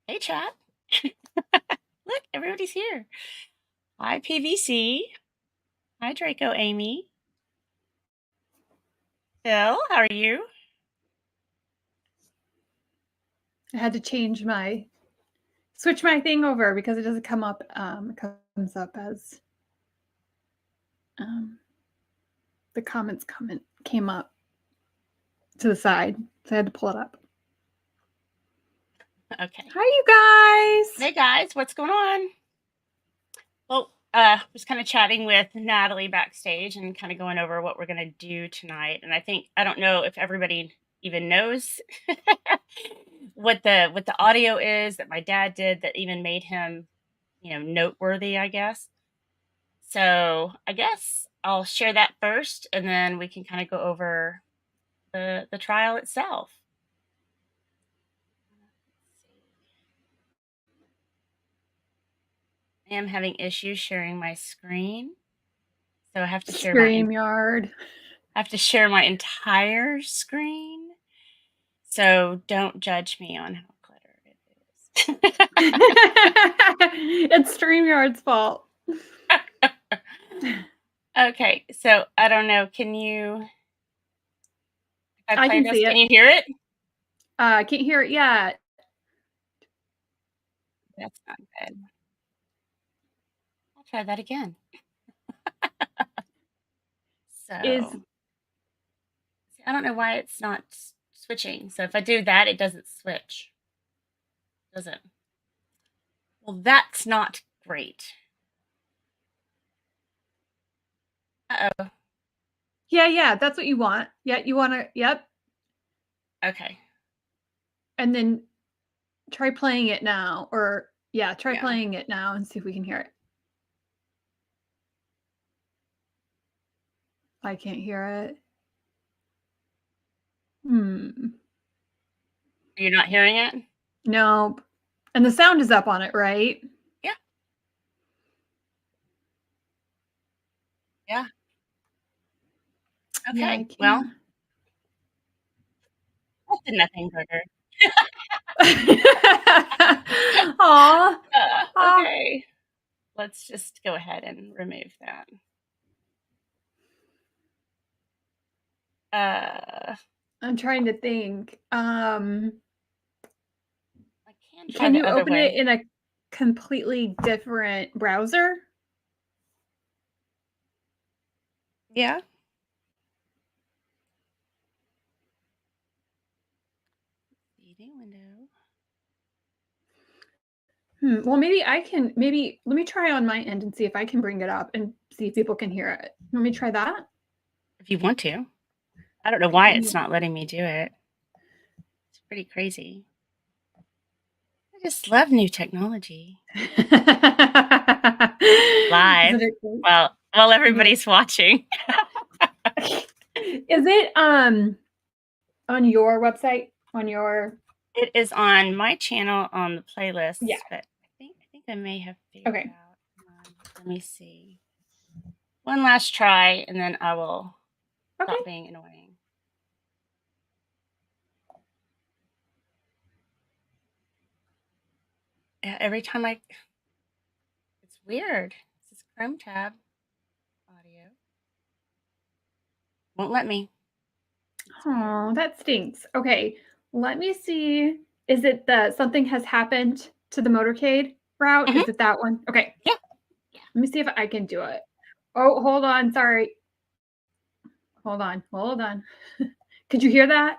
Hey, chat. Look, everybody's here. Hi, PVC. Hi, Draco Amy. Phil, how are you? I had to switch my thing over because it doesn't come up. It comes up as the comments came up to the side, so I had to pull it up. Okay. Hi, you guys. Hey, guys, what's going on? Well, was kind of chatting with Natalie backstage and kind of going over what we're going to do tonight. And I don't know if everybody even knows what the audio is that my dad did that even made him, noteworthy, I guess. So I guess I'll share that first, and then we can kind of go over the trial itself. I am having issues sharing my screen, so I have to share StreamYard. I have to share my entire screen. So don't judge me on how cluttered it is. It's StreamYard's fault. Okay, so I don't know. Can you? If I play can this, see it. can you hear it? I can't hear it yet. That's not good. I'll try that again. So I don't know why it's not switching. So if I do that, it doesn't switch. Does it? Well, that's not great. Uh-oh. Yeah, that's what you want. Yeah, you want to, yep. Okay. And then try playing it now, or try playing it now and see if we can hear it. I can't hear it. You're not hearing it? Nope. And the sound is up on it, right? Yeah. Yeah. Okay. Yeah, well, that's a nothing burger. Aw. Okay. Let's just go ahead and remove that. I'm trying to think. I Can you open it in a completely different browser? Yeah. Meeting window. Well, maybe let me try on my end and see if I can bring it up and see if people can hear it. Let me try that. If you want to. I don't know why it's not letting me do it. It's pretty crazy. I just love new technology. Live. Well, while everybody's watching. Is it on your website? It is on my channel on the playlist. Yeah. But I think I may have figured it out. Let me see. One last try, and then I will stop being annoying. Yeah, every time it's weird. This is Chrome tab audio. Won't let me. Oh, that stinks. Okay, let me see. Is it something has happened to the motorcade route? Mm-hmm. Is it that one? Okay. Yeah. Let me see if I can do it. Oh, hold on. Sorry. Hold on. Could you hear that?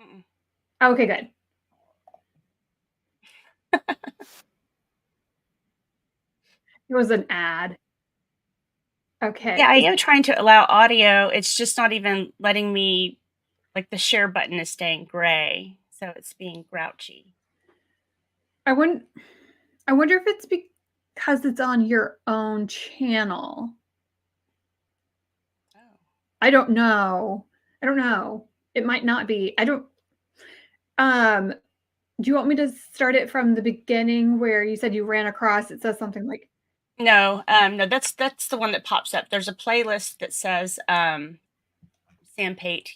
Mm-mm. Okay, good. It was an ad. Okay. Yeah, I am trying to allow audio. It's just not even letting me, like the share button is staying gray. So it's being grouchy. I wonder if it's because it's on your own channel. Oh. I don't know. It might not be. I don't. Do you want me to start it from the beginning where you said you ran across? It says something like. No, that's the one that pops up. There's a playlist that says Sam Pate.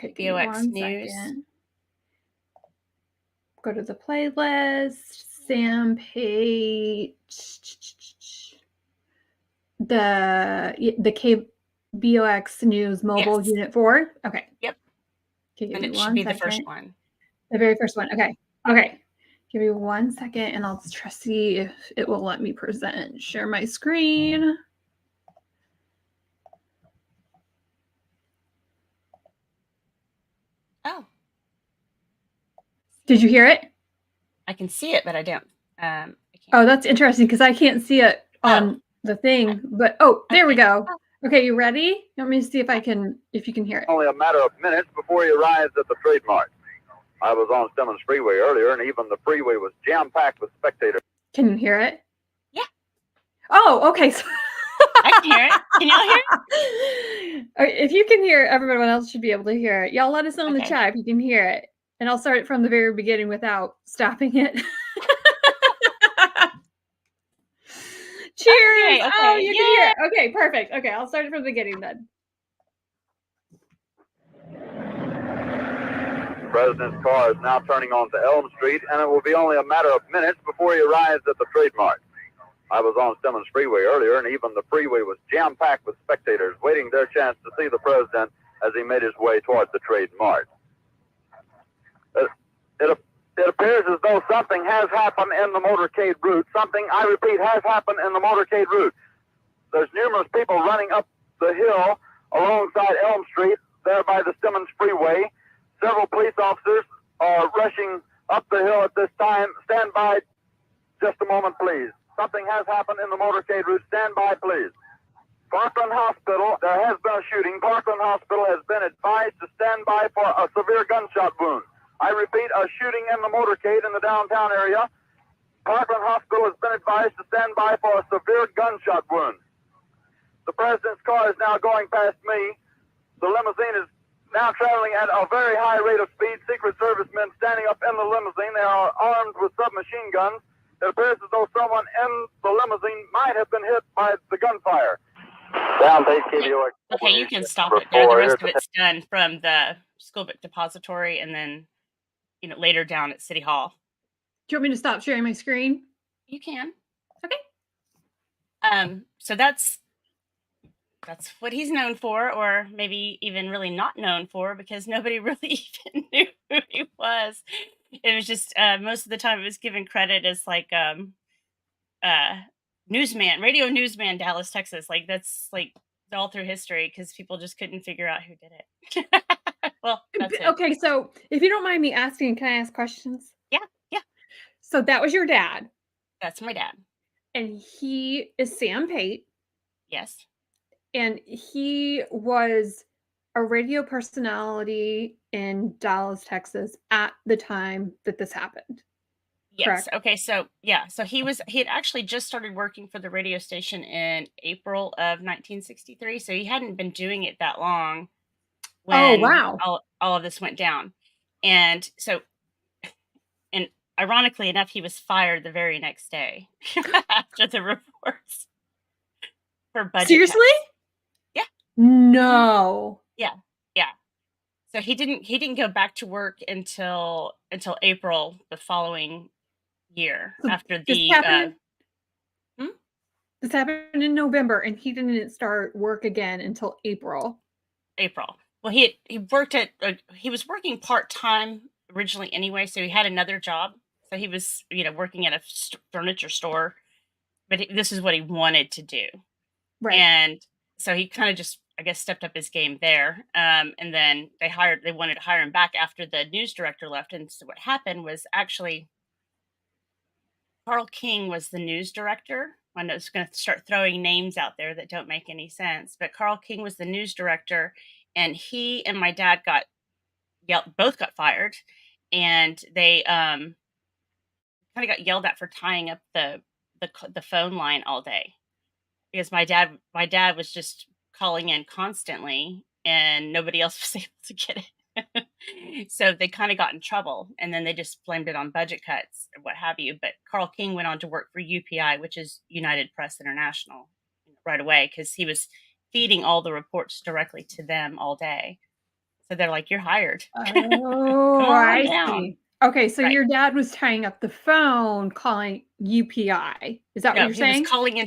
Okay, BOX News. Second. go to the playlist. Sam Pate. The KBOX News Mobile Yes. Unit 4. Okay. Yep. Okay, give And me it should 1 be the first second. one. The very first one. Okay. Okay. Give me 1 second and I'll see if it will let me present. Share my screen. Oh. Did you hear it? I can see it, but I don't. I can't. Oh, that's interesting because I can't see it on the thing. But there we go. Okay, you ready? You want me to see if you can hear it? Only a matter of minutes before he arrives at the trademark. I was on Simmons Freeway earlier, and even the freeway was jam-packed with spectators. Can you hear it? Yeah. Oh, okay. I can hear it. Can y'all hear it? If you can hear it, everyone else should be able to hear it. Y'all let us know in the Okay. chat if you can hear it. And I'll start it from the very beginning without stopping it. Cheers! Okay. Oh, you can hear it. Okay, perfect. Okay, I'll start it from the beginning then. The president's car is now turning onto Elm Street, and it will be only a matter of minutes before he arrives at the trademark. I was on Simmons Freeway earlier, and even the freeway was jam-packed with spectators waiting their chance to see the president as he made his way towards the trademark. It appears as though something has happened in the motorcade route. Something, I repeat, has happened in the motorcade route. There's numerous people running up the hill alongside Elm Street, there by the Simmons Freeway. Several police officers are rushing up the hill at this time. Stand by just a moment, please. Something has happened in the motorcade route. Stand by, please. Parkland Hospital, there has been a shooting. Parkland Hospital has been advised to stand by for a severe gunshot wound. I repeat, a shooting in the motorcade in the downtown area. Parkland Hospital has been advised to stand by for a severe gunshot wound. The president's car is now going past me. The limousine is now traveling at a very high rate of speed. Secret Service men standing up in the limousine. They are armed with submachine guns. It appears as though someone in the limousine might have been hit by the gunfire. Down, Pate, Okay, you can stop it there. The rest of it's done from the school book depository and then, later down at City Hall. Do you want me to stop sharing my screen? You can. Okay. So that's what he's known for, or maybe even really not known for, because nobody really even knew who he was. It was just most of the time it was given credit as like newsman, radio newsman, Dallas, Texas. Like that's like all through history because people just couldn't figure out who did it. Well, that's it. Okay, so if you don't mind me asking, can I ask questions? Yeah. So that was your dad. That's my dad. And he is Sam Pate. Yes. And he was a radio personality in Dallas, Texas at the time that this happened. Yes. Correct? Okay. So he had actually just started working for the radio station in April of 1963. So he hadn't been doing it that long when all of this went down. And so, and ironically enough, he was fired the very next day after the reports for budget. Seriously? Cuts. Yeah. No. Yeah. So he didn't go back to work until April the following year after the This happened in November and he didn't start work again until April. Well, he was working part-time originally anyway, so he had another job. So he was, working at a furniture store, but this is what he wanted to do. Right. And so he kind of just, I guess, stepped up his game there. And then they wanted to hire him back after the news director left. And so what happened was actually Carl King was the news director. I was going to start throwing names out there that don't make any sense, but Carl King was the news director, and he and my dad both got fired, and they kind of got yelled at for tying up the phone line all day, because my dad was just calling in constantly, and nobody else was able to get it. So they kind of got in trouble, and then they just blamed it on budget cuts or what have you. But Carl King went on to work for UPI, which is United Press International, right away, because he was feeding all the reports directly to them all day. So they're like, "You're hired." Oh, I see. Okay, so Right. your dad was tying up the phone calling UPI. Is that what No, you're he was saying? calling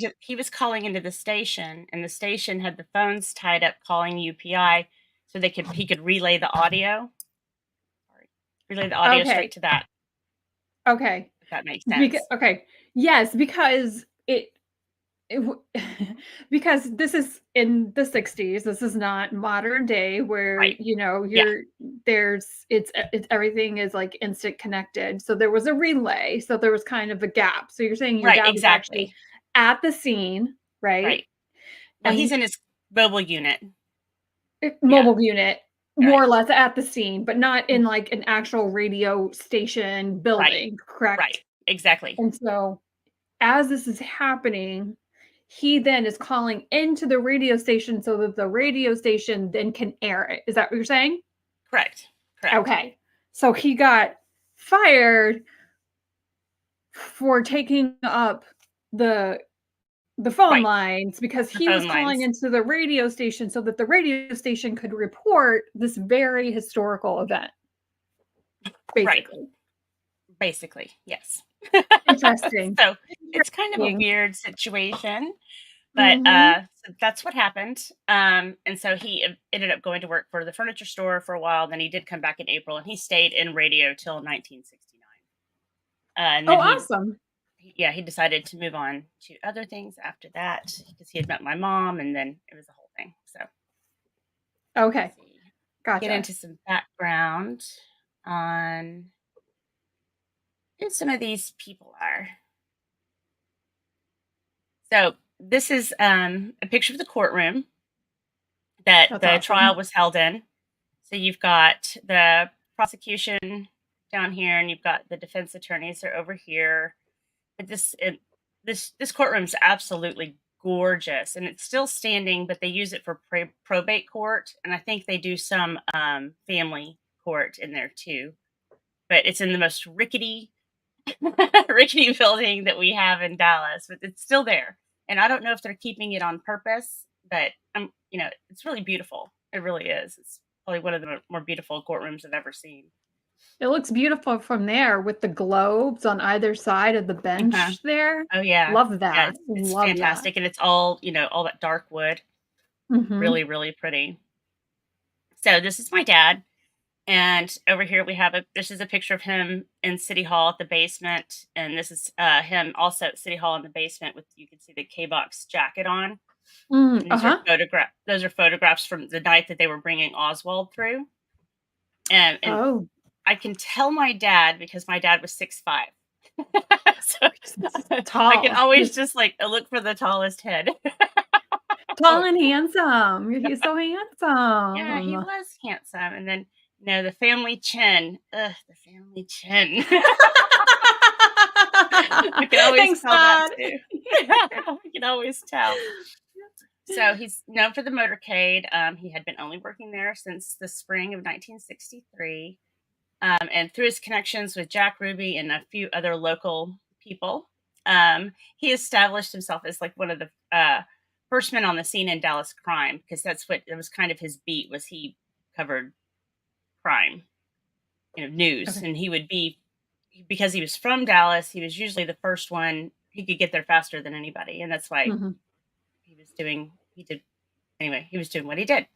into the station, and the station had the phones tied up calling UPI so he could relay the audio. Sorry. Relay the audio Okay. straight to that, Okay. if that makes sense. Okay. Yes, because because this is in the 60s. This is not modern day where, Right. Yeah. it's everything is like instant connected. So there was a relay. So there was kind of a gap. So you're saying your Right, dad was actually exactly. at the scene, right? Right. Well, he's And in his mobile unit. Yeah. mobile unit, more Right. or less at the scene, but not in like an actual radio station Right. building, Right. correct? Exactly. And so as this is happening, he then is calling into the radio station so that the radio station then can air it. Is that what you're saying? Correct. Correct. Okay. So he got fired for taking up the phone Right. lines because The he was phone calling lines. into the radio station so that the radio station could report this very historical event, Right. basically. Basically, yes. Interesting. So it's kind of a Interesting. weird situation, but Mhm. so that's what happened. And so he ended up going to work for the furniture store for a while. Then he did come back in April, and he stayed in radio till 1969. And Oh, then awesome. he decided to move on to other things after that because he had met my mom, and then it was a whole thing. So Okay. let's see, get Gotcha. into some background on who some of these people are. So this is a picture of the courtroom that That's the trial awesome. was held in. So you've got the prosecution down here, and you've got the defense attorneys are over here. But this courtroom's absolutely gorgeous, and it's still standing. But they use it for probate court, and I think they do some family court in there too. But it's in the most rickety rickety building that we have in Dallas, but it's still there. And I don't know if they're keeping it on purpose, but it's really beautiful. It really is. It's probably one of the more beautiful courtrooms I've ever seen. It looks beautiful from there with the globes on either side of the Uh-huh. bench there. Oh yeah. Love Yeah, that. it's Love that. fantastic. And it's all that dark wood. Mhm. Really, really pretty. So this is my dad. And over here we have this is a picture of him in City Hall at the basement, and this is him also at City Hall in the basement with you can see the K-Box jacket on. Mm, And uh-huh. those are photographs from the night that they were bringing Oswald through. And Oh, I can tell my dad because my dad was 6'5". So I can tall. always Just just like look for the tallest head. tall Like, and handsome. He's so yeah, he handsome. was handsome. And then the family chin. Ugh, the family chin. I can always Thanks, tell that Dad. too. I can always tell. So he's known for the motorcade. He had been only working there since the spring of 1963. And through his connections with Jack Ruby and a few other local people, he established himself as like one of the first men on the scene in Dallas crime, because it was kind of his beat. Was he covered crime, news, Okay. and he would be because he was from Dallas. He was usually the first one. He could get there faster than anybody, and that's why Mhm. he was doing what he did.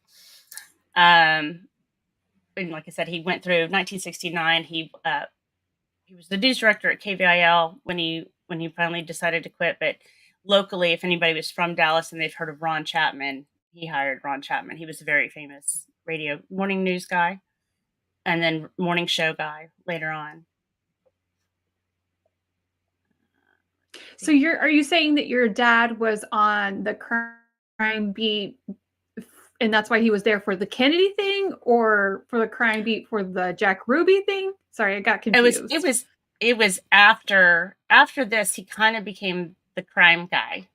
And like I said, he went through 1969. He was the news director at KVIL when he finally decided to quit. But locally, if anybody was from Dallas and they've heard of Ron Chapman, he hired Ron Chapman. He was a very famous radio morning news guy, and then morning show guy later on. So are you saying that your dad was on the crime beat and that's why he was there for the Kennedy thing or for the crime beat for the Jack Ruby thing? Sorry, I got It was confused. after this he kind of became the crime guy.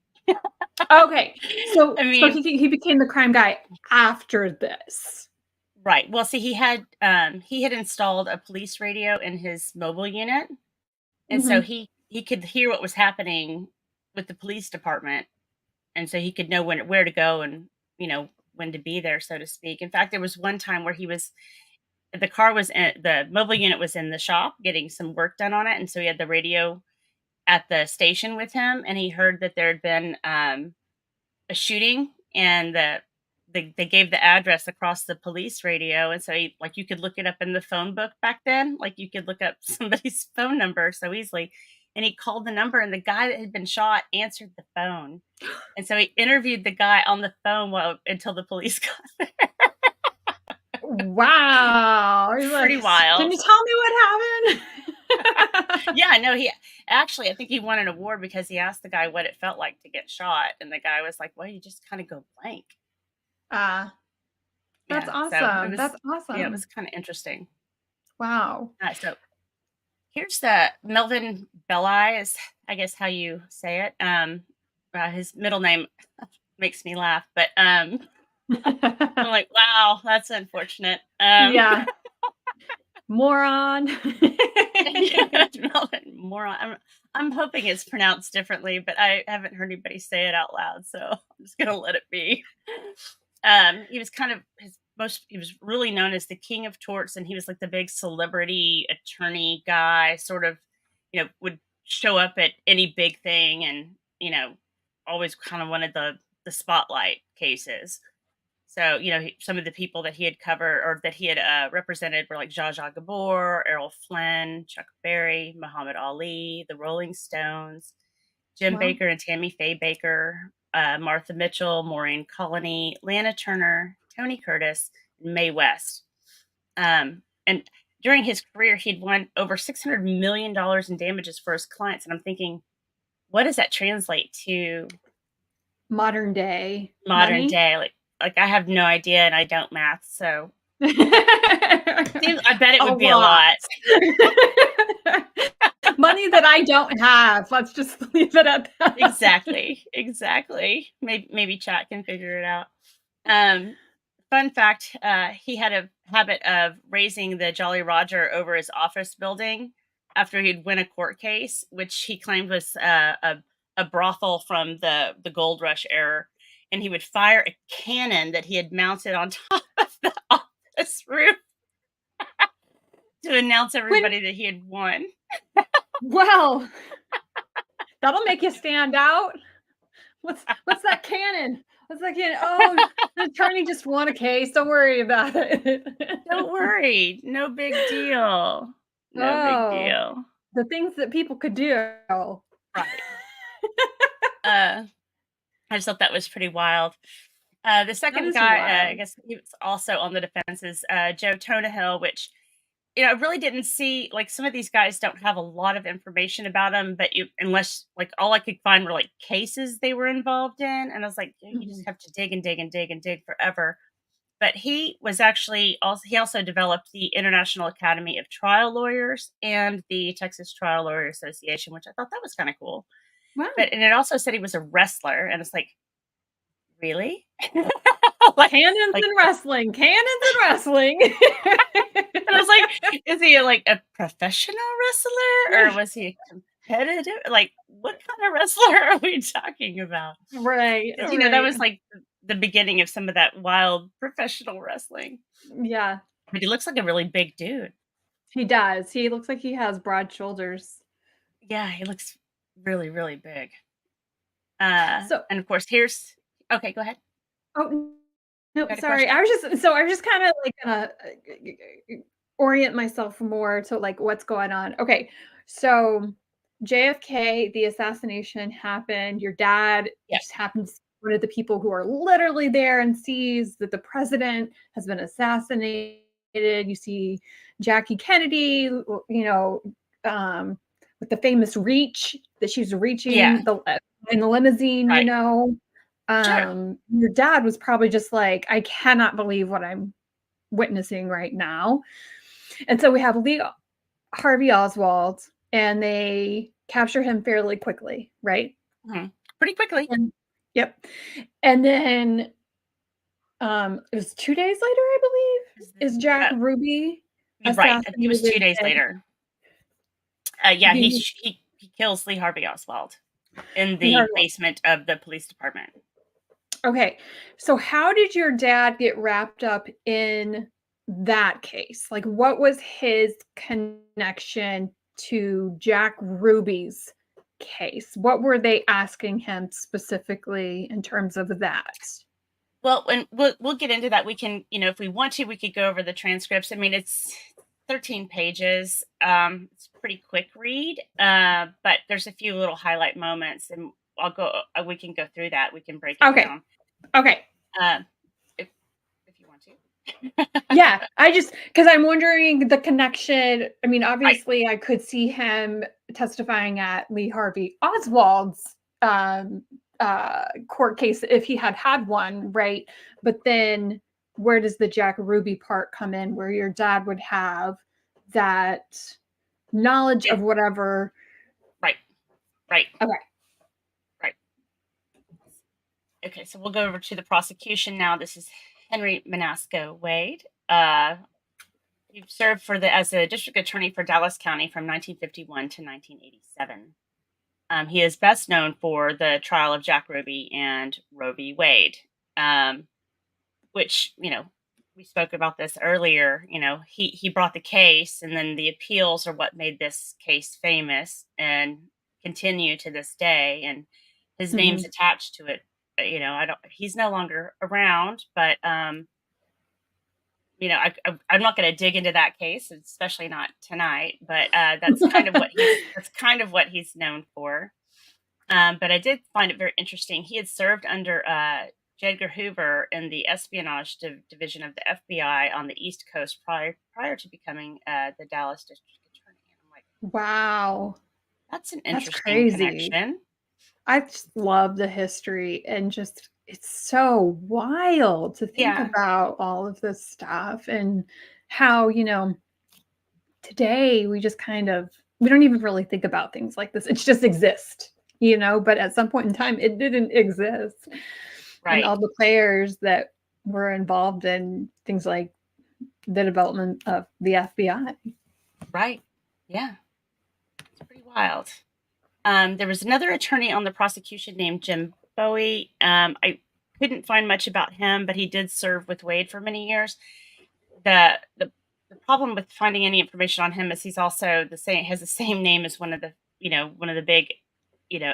Okay. So I mean, he became the crime guy after this. right. Well, see, he had installed a police radio in his mobile unit, and so Mhm. he could hear what was happening with the police department, and so he could know where to go and when to be there, so to speak. In fact, there was one time where the car was in the mobile unit was in the shop getting some work done on it, and so he had the radio at the station with him, and he heard that there had been a shooting, and they gave the address across the police radio, and so he like you could look it up in the phone book back then, like you could look up somebody's phone number so easily. And he called the number, and the guy that had been shot answered the phone, and so he interviewed the guy on the phone until the police got there. Wow. He's Pretty like, wild. can you tell me what happened? Yeah, no, he actually, I think he won an award because he asked the guy what it felt like to get shot, and the guy was like, "Well, you just kind of go blank." That's Yeah, so awesome. That's awesome. yeah, it was kind of interesting. Wow. So here's the Melvin Belli is, I guess, how you say it. His middle name makes me laugh, but I'm like, wow, that's unfortunate. Yeah. Moron. Melvin, moron. I'm hoping it's pronounced differently, but I haven't heard anybody say it out loud, so I'm just gonna let it be. He was kind of he was really known as the king of torts, and he was like the big celebrity attorney guy, sort of, would show up at any big thing, and always kind of wanted the spotlight cases. So, some of the people that he had covered or that he had represented were like Zsa Zsa Gabor, Errol Flynn, Chuck Berry, Muhammad Ali, the Rolling Stones, Jim Wow. Baker and Tammy Faye Baker, Martha Mitchell, Maureen Colony, Lana Turner, Tony Curtis, and Mae West. And during his career, he'd won over $600 million in damages for his clients. And I'm thinking, what does that translate to? Modern day. Modern day. Like I have no idea, and I don't math, so I bet it would be a lot. Money that I don't have. Let's just leave it at that. Exactly. Maybe chat can figure it out. Fun fact: he had a habit of raising the Jolly Roger over his office building after he'd win a court case, which he claimed was a brothel from the Gold Rush era. And he would fire a cannon that he had mounted on top of the office roof to announce everybody that he had won. Well, that'll make you stand out. What's that cannon? What's that cannon? Oh, the attorney just won a case. Don't worry about it. Don't worry. No big deal. No big deal. The things that people could do. Right. I just thought that was pretty wild. The second guy, I guess he was also on the defense, is Joe Tonahill, which, I really didn't see, like, some of these guys don't have a lot of information about them, but unless, like, all I could find were, like, cases they were involved in. And I was like, you just have to dig and dig and dig and dig forever. But he was actually he also developed the International Academy of Trial Lawyers and the Texas Trial Lawyer Association, which I thought that was kind of cool. Wow. And it also said he was a wrestler, and it's like, really? Cannons and wrestling. And I was like, is he like a professional wrestler, or was he a competitive? Like, what kind of wrestler are we talking about? Right. That was like the beginning of some of that wild professional wrestling. Yeah. But he looks like a really big dude. He does. He looks like he has broad shoulders. Yeah, he looks really, really big. And of course, okay, go ahead. Oh, no, sorry. I was just kind of like gonna orient myself more to like what's going on. Okay, so JFK, the assassination happened. Your dad just happens to be one of the people who are literally there and sees that the president has been assassinated. You see Jackie Kennedy, with the famous reach that she's reaching in the limousine, right. Sure. Your dad was probably just like, I cannot believe what I'm witnessing right now. And so we have Lee Harvey Oswald, and they capture him fairly quickly, right? Mm-hmm. Pretty quickly. Yep. And then it was 2 days later, I believe, is Jack Ruby right. It was 2 days later. He kills Lee Harvey Oswald in the basement of the police department. Okay, so how did your dad get wrapped up in that case? Like, what was his connection to Jack Ruby's case? What were they asking him specifically in terms of that? Well, and we'll get into that. We can, if we want to, we could go over the transcripts. I mean, it's 13 pages. It's a pretty quick read, but there's a few little highlight moments, and we can go through that. We can break it Okay. down. Okay. If you want to. Yeah, because I'm wondering the connection. I mean, obviously, I could see him testifying at Lee Harvey Oswald's court case if he had one, right? But then where does the Jack Ruby part come in, where your dad would have that knowledge of whatever? Right. Okay. Right. Okay, so we'll go over to the prosecution now. This is Henry Manasco Wade. He served as a district attorney for Dallas County from 1951 to 1987. He is best known for the trial of Jack Ruby and Roe v. Wade, which, we spoke about this earlier. He brought the case, and then the appeals are what made this case famous and continue to this day. And his name's attached to it. He's no longer around, but I'm not going to dig into that case, especially not tonight. But that's kind of what he's known for. But I did find it very interesting. He had served under J. Edgar Hoover in the espionage division of the FBI on the East Coast prior to becoming the Dallas district attorney. And I'm like, wow, that's an interesting crazy connection. I just love the history, and it's so wild to think about all of this stuff and how, today we just we don't even really think about things like this. It just exists, but at some point in time it didn't exist. Right. And all the players that were involved in things like the development of the FBI. Right. Yeah. It's pretty wild. There was another attorney on the prosecution named Jim Bowie. I couldn't find much about him, but he did serve with Wade for many years. The problem with finding any information on him is he's also has the same name as one of the big,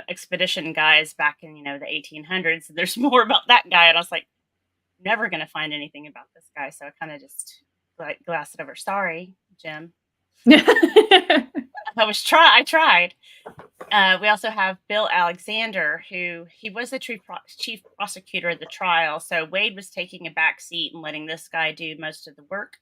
expedition guys back in, the 1800s. There's more about that guy. And I was like, never going to find anything about this guy. So I kind of just glassed it over. Sorry, Jim. I tried. We also have Bill Alexander, who he was the chief prosecutor of the trial. So Wade was taking a back seat and letting this guy do most of the work.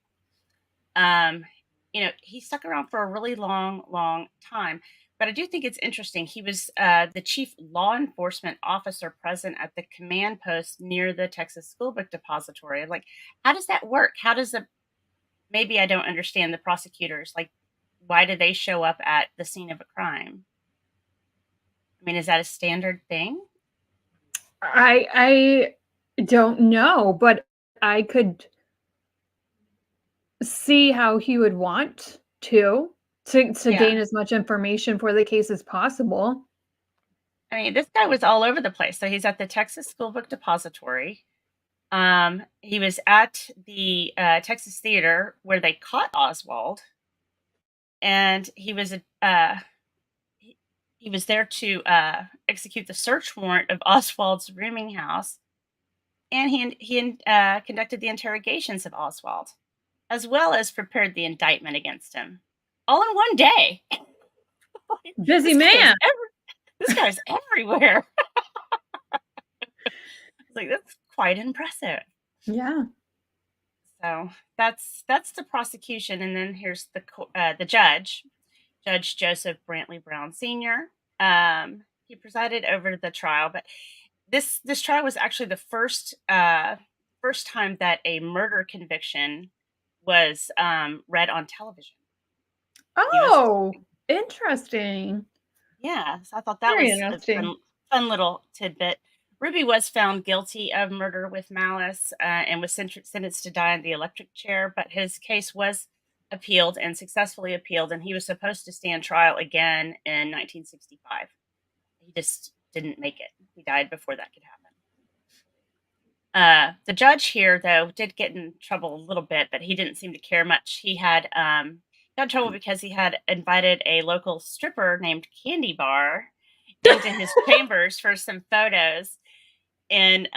He stuck around for a really long time. But I do think it's interesting. He was the chief law enforcement officer present at the command post near the Texas School Book Depository. Like, how does that work? Maybe I don't understand the prosecutors. Like, why do they show up at the scene of a crime? I mean, is that a standard thing? I don't know, but I could see how he would want to gain as much information for the case as possible. I mean, this guy was all over the place. So he's at the Texas School Book Depository. He was at the Texas Theater where they caught Oswald, and he was there to execute the search warrant of Oswald's rooming house, and he conducted the interrogations of Oswald, as well as prepared the indictment against him, all in one day. Busy man. This guy's everywhere. It's like, that's quite impressive. Yeah. So that's the prosecution, and then here's the judge, Judge Joseph Brantley Brown Sr. He presided over the trial, but this trial was actually the first time that a murder conviction was read on television. Oh, interesting. Yeah, so I thought that was a fun little tidbit. Ruby was found guilty of murder with malice and was sentenced to die in the electric chair, but his case was appealed and successfully appealed, and he was supposed to stand trial again in 1965. He just didn't make it. He died before that could The judge here, though, did get in trouble a little bit, but he didn't seem to care much. He had got in trouble because he had invited a local stripper named Candy Bar into his chambers for some photos, and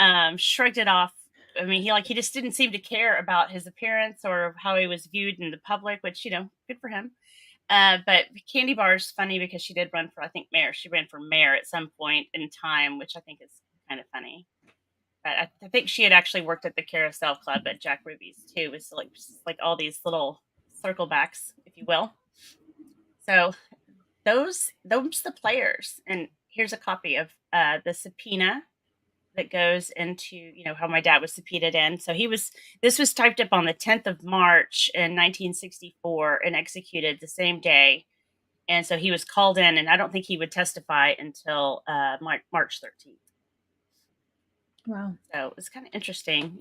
shrugged it off. I mean, he just didn't seem to care about his appearance or how he was viewed in the public, which, good for him. But Candy Bar is funny because she did run for, I think, mayor. She ran for mayor at some point in time, which I think is kind of funny. But I think she had actually worked at the Carousel Club at Jack Ruby's too. It was like all these little circle backs, if you will. So those the players, and here's a copy of the subpoena that goes into how my dad was subpoenaed in. So this was typed up on the 10th of March in 1964 and executed the same day. And so he was called in, and I don't think he would testify until March 13th. Wow. So it's kind of interesting,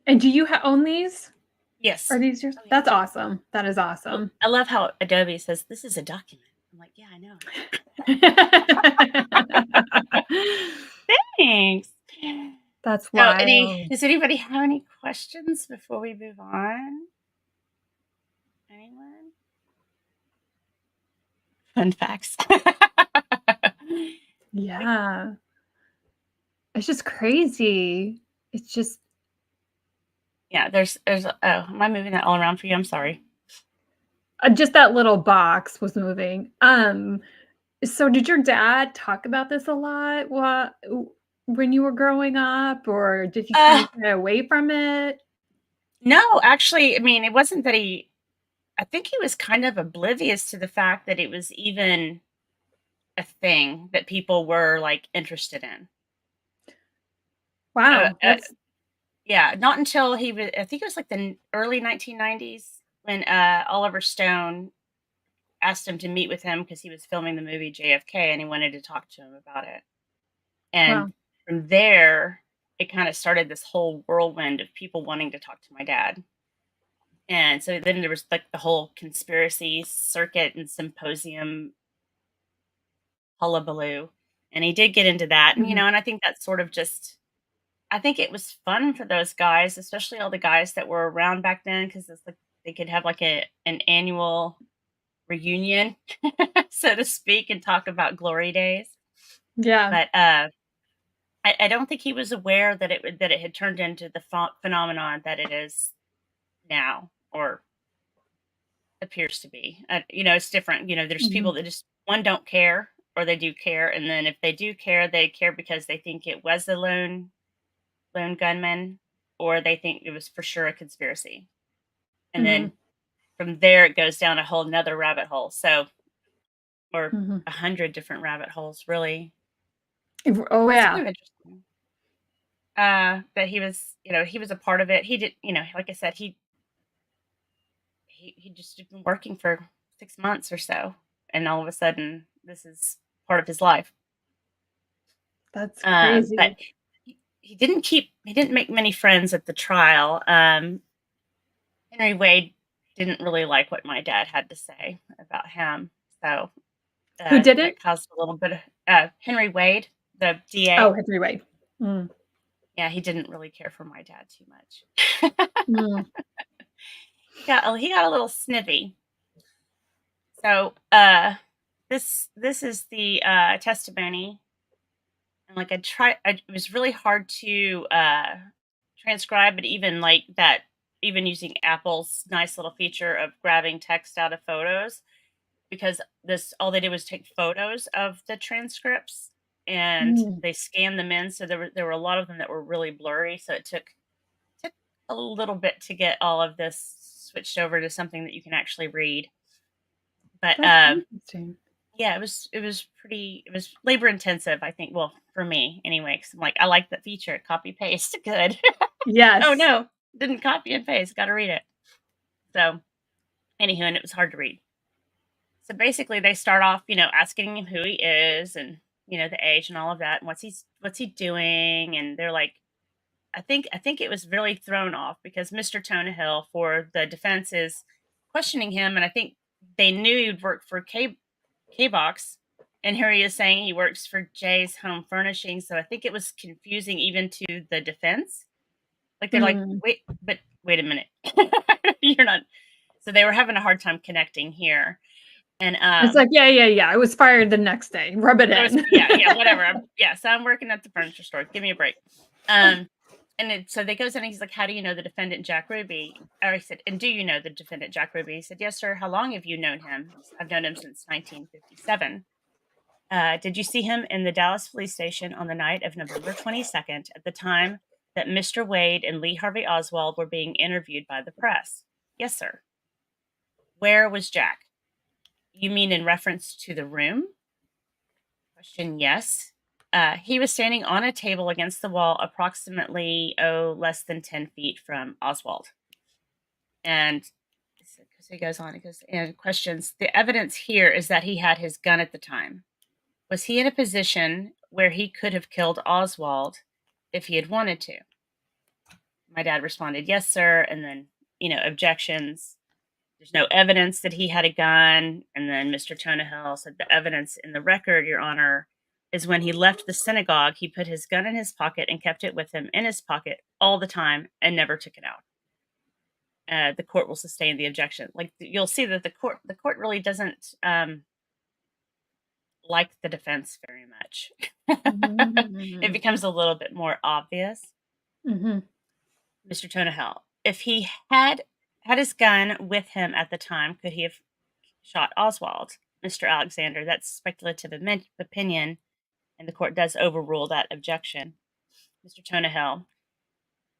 And do you own these? Yes. Are these yours? Oh, yeah. That's awesome. That is awesome. I love how Adobe says, this is a document. I'm like, yeah, I know. Thanks. That's wild. Does anybody have any questions before we move on? Anyone? Fun facts. Yeah. It's just crazy. It's just. Yeah, there's am I moving that all around for you? I'm sorry. Just that little box was moving. So did your dad talk about this a lot when you were growing up, or did he kind of stay away from it? No, actually, I mean, it wasn't that I think he was kind of oblivious to the fact that it was even a thing that people were like interested in. Wow. Yeah, not until I think it was like the early 1990s when Oliver Stone asked him to meet with him because he was filming the movie JFK and he wanted to talk to him about it. And from there, it kind of started this whole whirlwind of people wanting to talk to my dad. And so then there was like the whole conspiracy circuit and symposium hullabaloo. And he did get into that. And, and I think that's sort of I think it was fun for those guys, especially all the guys that were around back then, because it's like they could have like an annual reunion, so to speak, and talk about glory days. Yeah. But I don't think he was aware that it had turned into the phenomenon that it is now, or appears to be. It's different. There's people that just don't care, or they do care, and then if they do care, they care because they think it was a lone gunman, or they think it was for sure a conspiracy. And then from there, it goes down a whole nother rabbit hole. So, or 100 different rabbit holes, really. Oh, yeah. It's kind of interesting. But he was a part of it. He did, like I said, he just had been working for 6 months or so, and all of a sudden, this is part of his life. That's crazy. But he didn't make many friends at the trial. Henry Wade didn't really like what my dad had to say about him. So who did it? Caused a little bit of Henry Wade, the DA. Oh, Henry Wade. Yeah, he didn't really care for my dad too much. He got a little snippy. So this is the testimony. And like it was really hard to transcribe it, even like that, even using Apple's nice little feature of grabbing text out of photos, because all they did was take photos of the transcripts and they scanned them in. So there were a lot of them that were really blurry. So it took a little bit to get all of this switched over to something that you can actually read. But interesting. Yeah, it was labor intensive, I think. Well, for me anyway, because I'm like, I like that feature, copy paste, good. Yes. Oh no, didn't copy and paste, got to read it. So, anywho, and it was hard to read. So basically, they start off, asking him who he is and the age and all of that, and what's he doing, and they're like, I think it was really thrown off because Mr. Tonahill for the defense is questioning him, and I think they knew he'd worked for K-Box, And here he is saying he works for Jay's Home Furnishing. So I think it was confusing even to the defense. Like they're like, wait a minute. You're not. So they were having a hard time connecting here. And it's like, yeah. I was fired the next day. Rub it in. Whatever. So I'm working at the furniture store. Give me a break. So they goes in and he's like, how do you know the defendant, Jack Ruby? Or he said, and do you know the defendant, Jack Ruby? He said, yes, sir. How long have you known him? I've known him since 1957. Did you see him in the Dallas police station on the night of November 22nd at the time that Mr. Wade and Lee Harvey Oswald were being interviewed by the press? Yes, sir. Where was Jack? You mean in reference to the room? Question, yes. He was standing on a table against the wall approximately, less than 10 feet from Oswald. And so he goes on, and questions, the evidence here is that he had his gun at the time. Was he in a position where he could have killed Oswald if he had wanted to? My dad responded, yes, sir. And then, objections. There's no evidence that he had a gun. And then Mr. Tonahill said the evidence in the record, Your Honor, is when he left the synagogue, he put his gun in his pocket and kept it with him in his pocket all the time and never took it out. The court will sustain the objection. Like you'll see that the court really doesn't like the defense very much. It becomes a little bit more obvious. Mr. Tonahill, if he had his gun with him at the time, could he have shot Oswald? Mr. Alexander, that's speculative opinion, and the court does overrule that objection. Mr. Tonahill,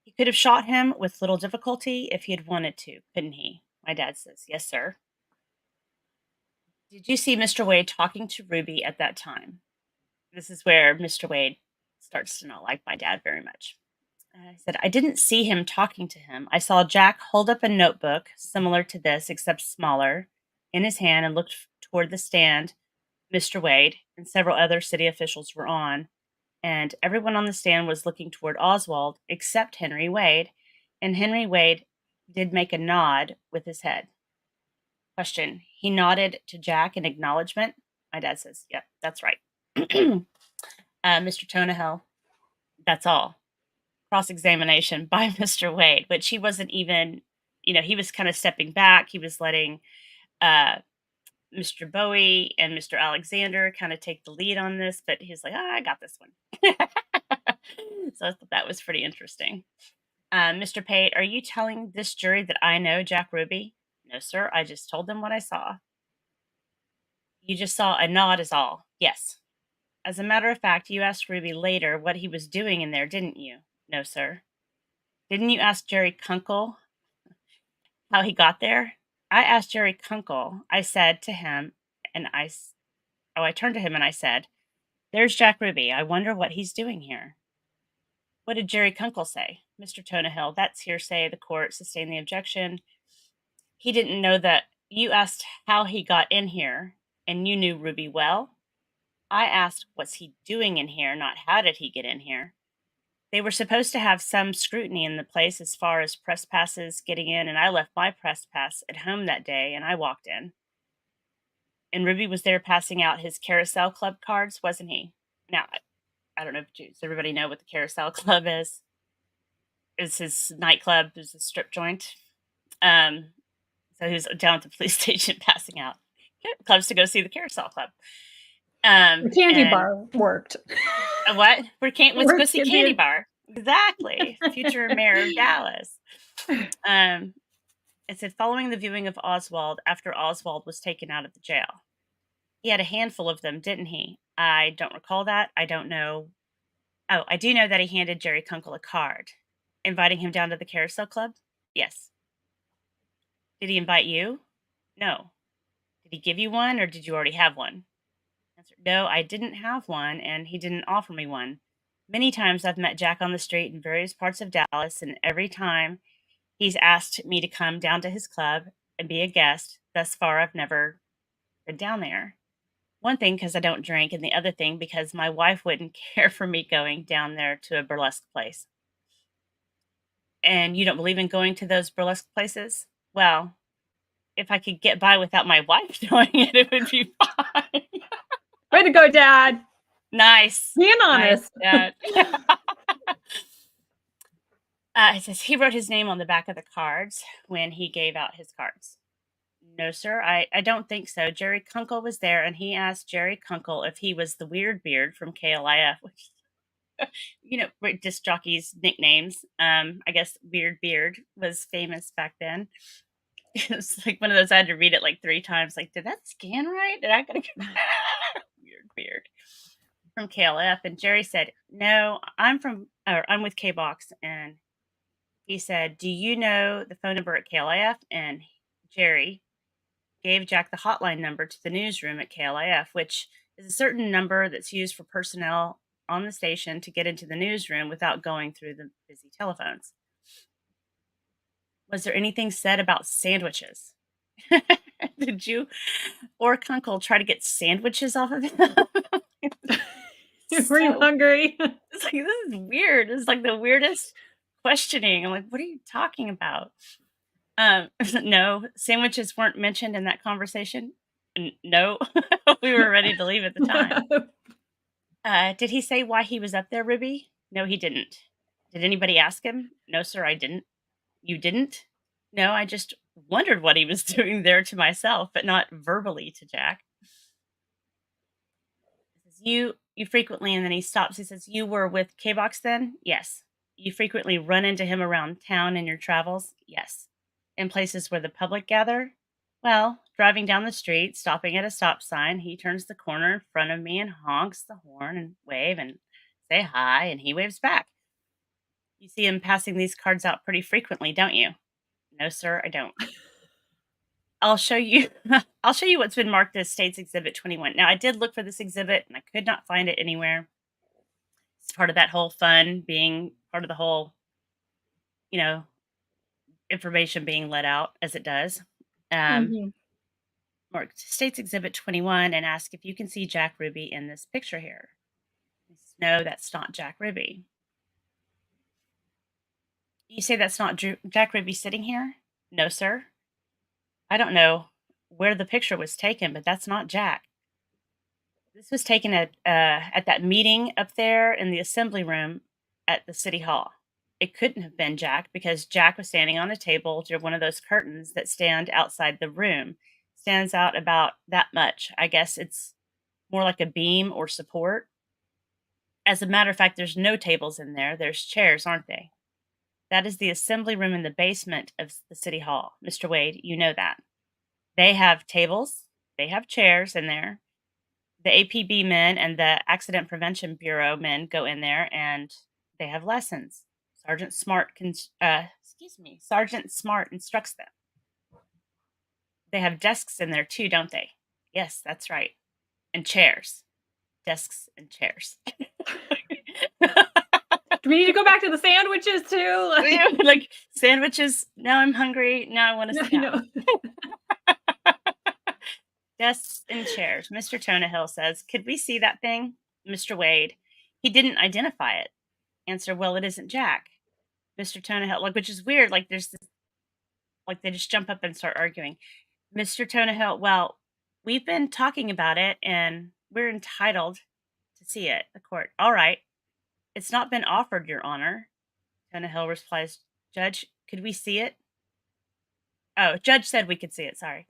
he could have shot him with little difficulty if he had wanted to, couldn't he? My dad says, yes, sir. Did you see Mr. Wade talking to Ruby at that time? This is where Mr. Wade starts to not like my dad very much. I said, I didn't see him talking to him. I saw Jack hold up a notebook similar to this, except smaller, in his hand and looked toward the stand Mr. Wade and several other city officials were on. And everyone on the stand was looking toward Oswald except Henry Wade. And Henry Wade did make a nod with his head. Question, he nodded to Jack in acknowledgement? My dad says, yep, that's right. Mr. Tonahill, that's all. Cross-examination by Mr. Wade, which he wasn't even, he was kind of stepping back. He was letting Mr. Bowie and Mr. Alexander kind of take the lead on this, but he's like, I got this one. So I thought that was pretty interesting. Mr. Pate, are you telling this jury that I know Jack Ruby? No, sir. I just told them what I saw. You just saw a nod is all. Yes. As a matter of fact, you asked Ruby later what he was doing in there, didn't you? No, sir. Didn't you ask Jerry Kunkel how he got there? I asked Jerry Kunkel. I said to him, I turned to him and I said, there's Jack Ruby. I wonder what he's doing here. What did Jerry Kunkel say? Mr. Tonahill, that's hearsay. The court sustained the objection. He didn't know that. You asked how he got in here, and you knew Ruby well. I asked, what's he doing in here, not how did he get in here. They were supposed to have some scrutiny in the place as far as press passes getting in, and I left my press pass at home that day, and I walked in. And Ruby was there passing out his Carousel Club cards, wasn't he? Now, I don't know if does everybody know what the Carousel Club is. It's his nightclub. It's a strip joint. So he was down at the police station passing out clubs to go see the Carousel Club. The candy bar worked. What? Let's go see Candy Bar. Exactly. Future mayor of Dallas. It said, following the viewing of Oswald after Oswald was taken out of the jail. He had a handful of them, didn't he? I don't recall that. I don't know. Oh, I do know that he handed Jerry Kunkel a card, inviting him down to the Carousel Club. Yes. Did he invite you? No. Did he give you one, or did you already have one? Answer, no, I didn't have one, and he didn't offer me one. Many times I've met Jack on the street in various parts of Dallas, and every time he's asked me to come down to his club and be a guest. Thus far, I've never been down there. One thing, because I don't drink, and the other thing, because my wife wouldn't care for me going down there to a burlesque place. And you don't believe in going to those burlesque places? Well, if I could get by without my wife doing it, it would be fine. Way to go, Dad. Nice. Being honest. Nice, Dad. It says he wrote his name on the back of the cards when he gave out his cards. No, sir, I don't think so. Jerry Kunkel was there, and he asked Jerry Kunkel if he was the Weird Beard from KLIF, which, disc jockeys' nicknames. I guess Weird Beard was famous back then. It's like one of those I had to read it like 3 times. Like, did that scan right? Did I gotta go? Weird Beard from KLF? And Jerry said, "No, I'm with KBox." And he said, "Do you know the phone number at KLIF?" And Jerry gave Jack the hotline number to the newsroom at KLIF, which is a certain number that's used for personnel on the station to get into the newsroom without going through the busy telephones. Was there anything said about sandwiches? Did you or Kunkel try to get sandwiches off of him? Were you hungry? It's like, this is weird. It's like the weirdest questioning. I'm like, what are you talking about? No, sandwiches weren't mentioned in that conversation. No, we were ready to leave at the time. Did he say why he was up there, Ruby? No, he didn't. Did anybody ask him? No, sir, I didn't. You didn't? No, I just wondered what he was doing there to myself, but not verbally to Jack. He says, you frequently, and then he stops. He says, you were with K-Box then? Yes. You frequently run into him around town in your travels? Yes. In places where the public gather? Well, driving down the street, stopping at a stop sign, he turns the corner in front of me and honks the horn and wave and say hi, and he waves back. You see him passing these cards out pretty frequently, don't you? No, sir, I don't. I'll show you what's been marked as State's Exhibit 21. Now, I did look for this exhibit, and I could not find it anywhere. It's part of that whole fun being part of the whole, information being let out as it does. Marked State's Exhibit 21 and ask if you can see Jack Ruby in this picture here. No, that's not Jack Ruby. You say that's not Jack Ruby sitting here? No, sir. I don't know where the picture was taken, but that's not Jack. This was taken at that meeting up there in the assembly room at the city hall. It couldn't have been Jack because Jack was standing on a table near one of those curtains that stand outside the room. Stands out about that much. I guess it's more like a beam or support. As a matter of fact, there's no tables in there. There's chairs, aren't they? That is the assembly room in the basement of the city hall. Mr. Wade, you know that. They have tables. They have chairs in there. The APB men and the Accident Prevention Bureau men go in there and they have lessons. Sergeant Smart instructs them. They have desks in there too, don't they? Yes, that's right. And chairs. Desks and chairs. Do we need to go back to the sandwiches too? Like sandwiches. Now I'm hungry. Now I want to sit down. Desks and chairs. Mr. Tonahill says, could we see that thing? Mr. Wade, he didn't identify it. Answer, well, it isn't Jack. Mr. Tonahill, which is weird. Like there's this, they just jump up and start arguing. Mr. Tonahill, well, we've been talking about it and we're entitled to see it. The court, all right. It's not been offered, Your Honor. Tonahill replies, Judge, could we see it? Oh, Judge said we could see it. Sorry.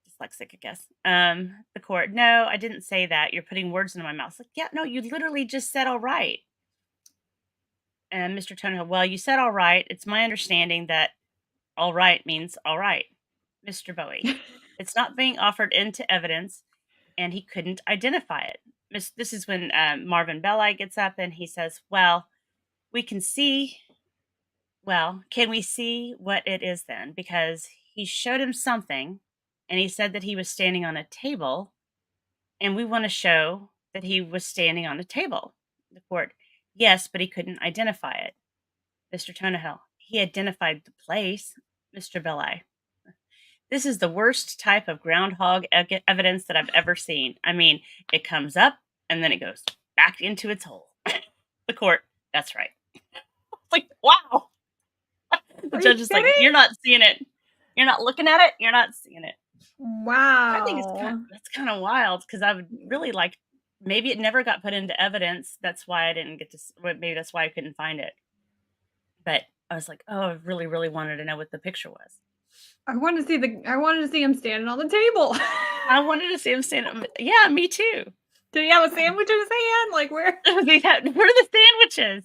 Dyslexic, I guess. The court, no, I didn't say that. You're putting words into my mouth. It's like, yeah, no, you literally just said all right. And Mr. Tonahill, well, you said all right. It's my understanding that all right means all right. Mr. Bowie, it's not being offered into evidence, and he couldn't identify it. This is when Melvin Belli gets up and he says, well, can we see what it is then? Because he showed him something and he said that he was standing on a table and we want to show that he was standing on a table. The court, yes, but he couldn't identify it. Mr. Tonahill, he identified the place. Mr. Belli, this is the worst type of groundhog evidence that I've ever seen. I mean, it comes up and then it goes back into its hole. The court, that's right. Like, wow. The judge is like, you're not seeing it. You're not looking at it. You're not seeing it. Wow. I think that's kind of wild because I would really like maybe it never got put into evidence. That's why I didn't get to. Maybe that's why I couldn't find it. But I was like, oh, I really, really wanted to know what the picture was. I wanted to see him standing on the table. I wanted to see him stand. Yeah, me too. Did he have a sandwich in his hand? Like where? Where are the sandwiches?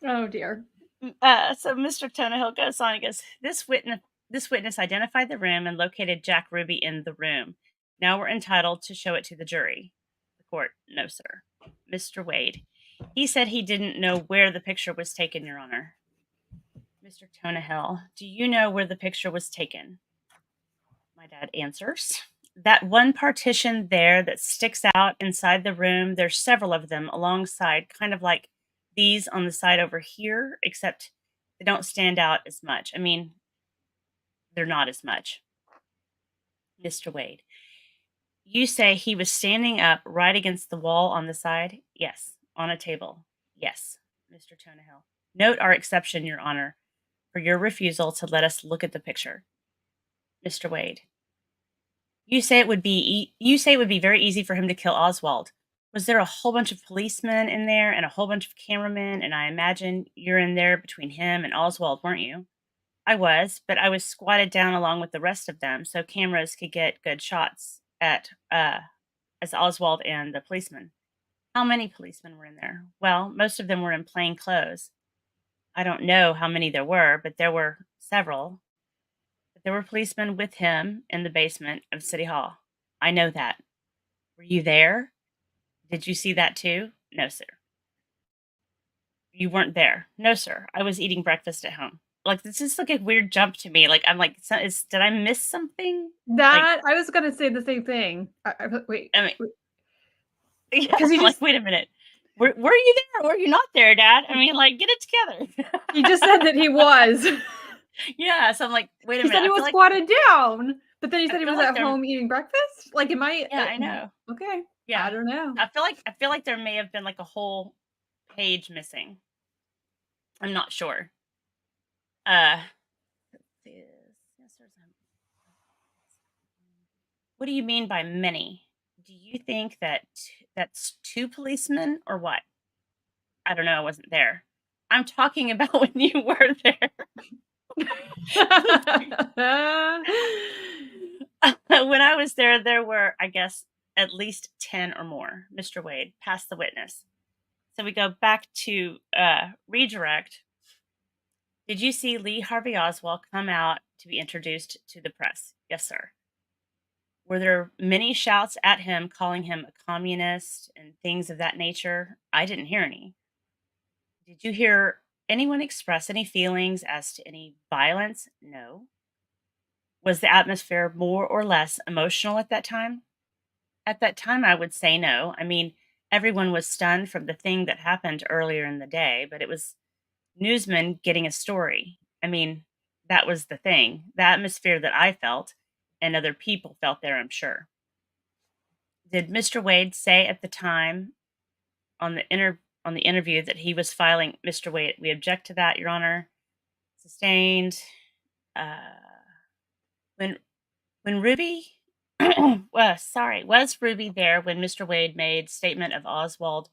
Oh dear. So Mr. Tonahill goes on and goes, this witness identified the room and located Jack Ruby in the room. Now we're entitled to show it to the jury. The court, no, sir. Mr. Wade, he said he didn't know where the picture was taken, Your Honor. Mr. Tonahill, do you know where the picture was taken? My dad answers, that one partition there that sticks out inside the room, there's several of them alongside, kind of like these on the side over here, except they don't stand out as much. I mean, they're not as much. Mr. Wade, you say he was standing up right against the wall on the side? Yes. On a table? Yes. Mr. Tonahill, note our exception, Your Honor, for your refusal to let us look at the picture. Mr. Wade, you say it would be very easy for him to kill Oswald. Was there a whole bunch of policemen in there and a whole bunch of cameramen? And I imagine you're in there between him and Oswald, weren't you? I was, but I was squatted down along with the rest of them so cameras could get good shots at as Oswald and the policemen. How many policemen were in there? Well, most of them were in plain clothes. I don't know how many there were, but there were several. But there were policemen with him in the basement of City Hall. I know that. Were you there? Did you see that too? No, sir. You weren't there? No, sir. I was eating breakfast at home. Like, this is like a weird jump to me. Like, I'm like, did I miss something? That I was gonna say the same thing. Wait. I mean, yeah, because I'm like, wait a minute. Were you there or were you not there, Dad? I mean, like, get it together. He just said that he was. Yeah, so I'm like, wait a He minute. said he was squatted down, but then he said he was at home eating breakfast. Like, am I? Yeah, I know. Okay. Yeah, I don't know. I feel like there may have been like a whole page missing. I'm not sure. What do you mean by many? Do you think that that's 2 policemen or what? I don't know. I wasn't there. I'm talking about when you were there. When I was there, there were, I guess, at least 10 or more. Mr. Wade, pass the witness. So we go back to redirect. Did you see Lee Harvey Oswald come out to be introduced to the press? Yes, sir. Were there many shouts at him calling him a communist and things of that nature? I didn't hear any. Did you hear anyone express any feelings as to any violence? No. Was the atmosphere more or less emotional at that time? At that time, I would say no. I mean, everyone was stunned from the thing that happened earlier in the day, but it was newsmen getting a story. I mean, that was the thing. The atmosphere that I felt and other people felt there, I'm sure. Did Mr. Wade say at the time on the interview that he was filing? Mr. Wade, we object to that, Your Honor. Sustained. When Ruby, was Ruby there when Mr. Wade made statement of Oswald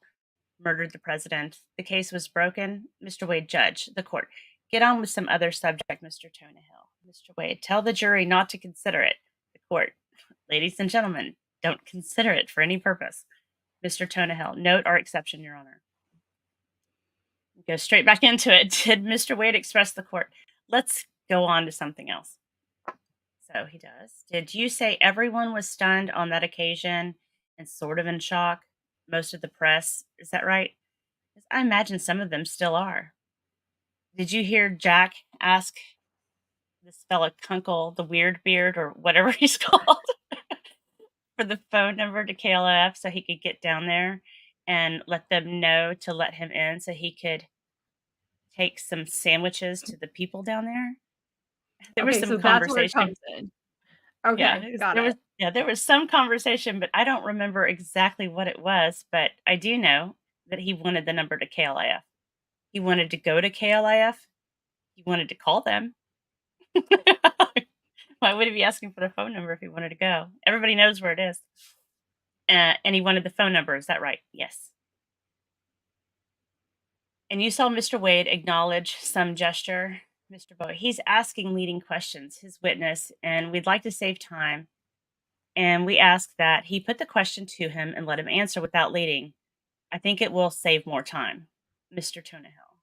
murdered the president? The case was broken. Mr. Wade, judge, the court. Get on with some other subject, Mr. Tonahill. Mr. Wade, tell the jury not to consider it. The court. Ladies and gentlemen, don't consider it for any purpose. Mr. Tonahill, note our exception, Your Honor. Go straight back into it. Did Mr. Wade express the court? Let's go on to something else. So he does. Did you say everyone was stunned on that occasion and sort of in shock? Most of the press, is that right? I imagine some of them still are. Did you hear Jack ask this fella Kunkel, the weird beard or whatever he's called, for the phone number to KLF so he could get down there and let them know to let him in so he could take some sandwiches to the people down there? There was some conversation. Okay, got it. There was some conversation, but I don't remember exactly what it was. But I do know that he wanted the number to KLIF. He wanted to go to KLIF. He wanted to call them. Why would he be asking for the phone number if he wanted to go? Everybody knows where it is. And he wanted the phone number. Is that right? Yes. And you saw Mr. Wade acknowledge some gesture. Mr. Bowie, he's asking leading questions, his witness, and we'd like to save time. And we ask that he put the question to him and let him answer without leading. I think it will save more time. Mr. Tunahill,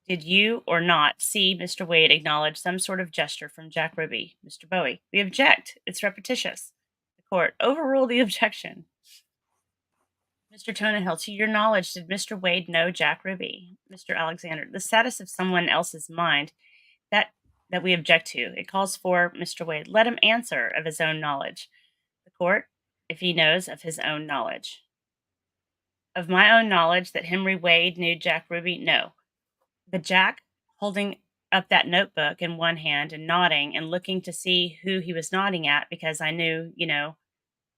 did you or not see Mr. Wade acknowledge some sort of gesture from Jack Ruby? Mr. Bowie, we object. It's repetitious. The court, overrule the objection. Mr. Tunahill, to your knowledge, did Mr. Wade know Jack Ruby? Mr. Alexander, the status of someone else's mind that we object to. It calls for Mr. Wade, let him answer of his own knowledge. The court, if he knows of his own knowledge. Of my own knowledge that Henry Wade knew Jack Ruby? No. But Jack, holding up that notebook in one hand and nodding and looking to see who he was nodding at, because I knew,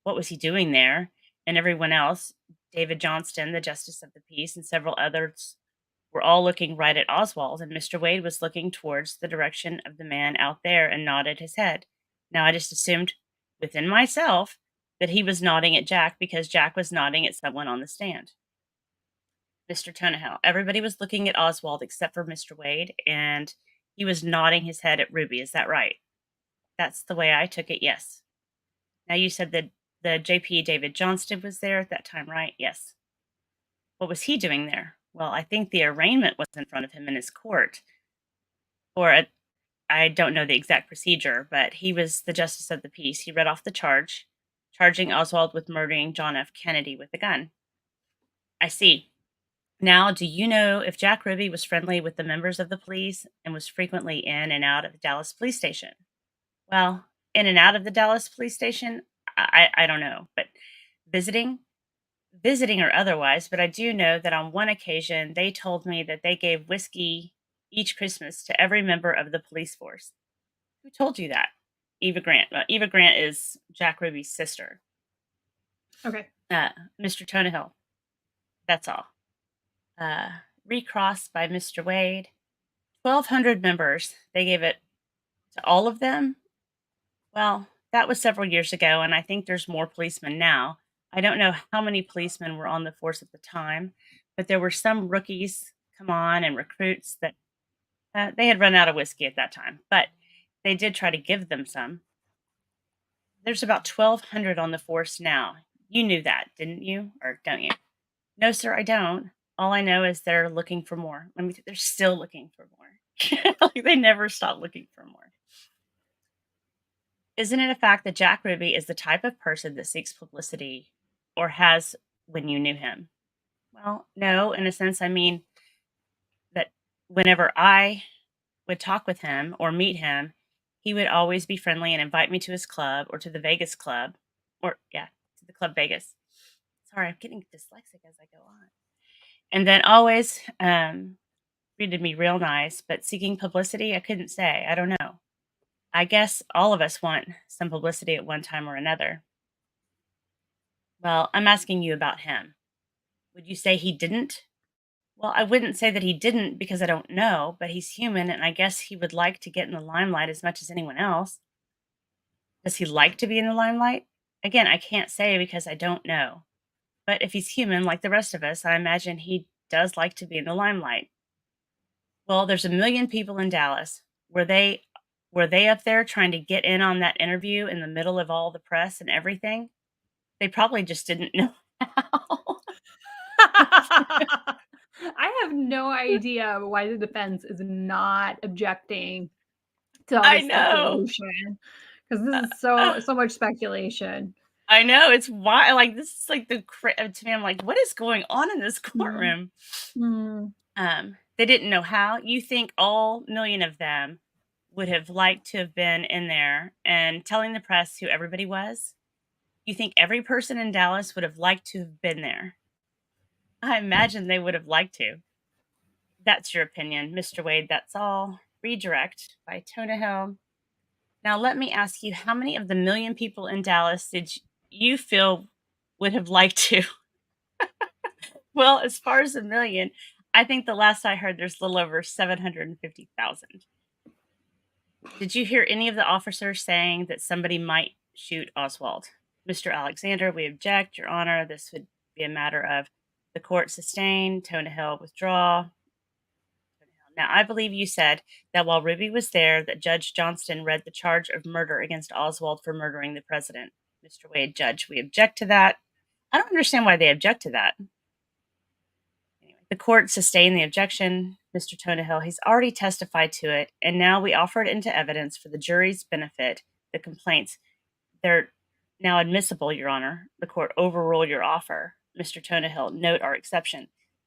what was he doing there? And everyone else, David Johnston, the Justice of the Peace, and several others were all looking right at Oswald, and Mr. Wade was looking towards the direction of the man out there and nodded his head. Now, I just assumed within myself that he was nodding at Jack because Jack was nodding at someone on the stand. Mr. Tunahill, everybody was looking at Oswald except for Mr. Wade, and he was nodding his head at Ruby. Is that right? That's the way I took it, yes. Now, you said that the J.P. David Johnston was there at that time, right? Yes. What was he doing there? Well, I think the arraignment was in front of him in his court. I don't know the exact procedure, but he was the Justice of the Peace. He read off the charge, charging Oswald with murdering John F. Kennedy with a gun. I see. Now, do you know if Jack Ruby was friendly with the members of the police and was frequently in and out of the Dallas police station? Well, in and out of the Dallas police station, I don't know, but visiting or otherwise, but I do know that on one occasion they told me that they gave whiskey each Christmas to every member of the police force. Who told you that? Eva Grant. Eva Grant is Jack Ruby's sister. Okay. Mr. Tunahill. That's all. Recrossed by Mr. Wade. 1,200 members. They gave it to all of them? Well, that was several years ago, and I think there's more policemen now. I don't know how many policemen were on the force at the time, but there were some rookies come on and recruits that they had run out of whiskey at that time, but they did try to give them some. There's about 1,200 on the force now. You knew that, didn't you? Or don't you? No, sir, I don't. All I know is they're looking for more. They're still looking for more. Like they never stop looking for more. Isn't it a fact that Jack Ruby is the type of person that seeks publicity or has when you knew him? Well, no, in a sense, I mean that whenever I would talk with him or meet him, he would always be friendly and invite me to his club or to the Vegas club to the Club Vegas. Sorry, I'm getting dyslexic as I go on. And then always treated me real nice, but seeking publicity, I couldn't say. I don't know. I guess all of us want some publicity at one time or another. Well, I'm asking you about him. Would you say he didn't? Well, I wouldn't say that he didn't because I don't know, but he's human, and I guess he would like to get in the limelight as much as anyone else. Does he like to be in the limelight? Again, I can't say because I don't know. But if he's human, like the rest of us, I imagine he does like to be in the limelight. Well, there's 1 million people in Dallas. Were they up there trying to get in on that interview in the middle of all the press and everything? They probably just didn't know how. I have no idea why the defense is not objecting to all I this know. speculation, because this is so much speculation. I know, it's why, like, this is like to me, I'm like, what is going on in this courtroom? They didn't know how. You think all 1 million of them would have liked to have been in there and telling the press who everybody was? You think every person in Dallas would have liked to have been there? I imagine they would have liked to. That's your opinion, Mr. Wade. That's all. Redirect by Tunahill. Now, let me ask you, how many of the 1 million people in Dallas did you feel would have liked to? Well, as far as 1 million, I think the last I heard, there's a little over 750,000. Did you hear any of the officers saying that somebody might shoot Oswald? Mr. Alexander, we object, Your Honor. This would be a matter of the court sustain, Hill withdraw. Now, I believe you said that while Ruby was there, that Judge Johnston read the charge of murder against Oswald for murdering the president. Mr. Wade, Judge, we object to that. I don't understand why they object to that. Anyway, the court sustained the objection. Mr. Hill, he's already testified to it, and now we offer it into evidence for the jury's benefit. The complaints, they're now admissible, Your Honor. The court overruled your offer. Mr. Hill, note our exception.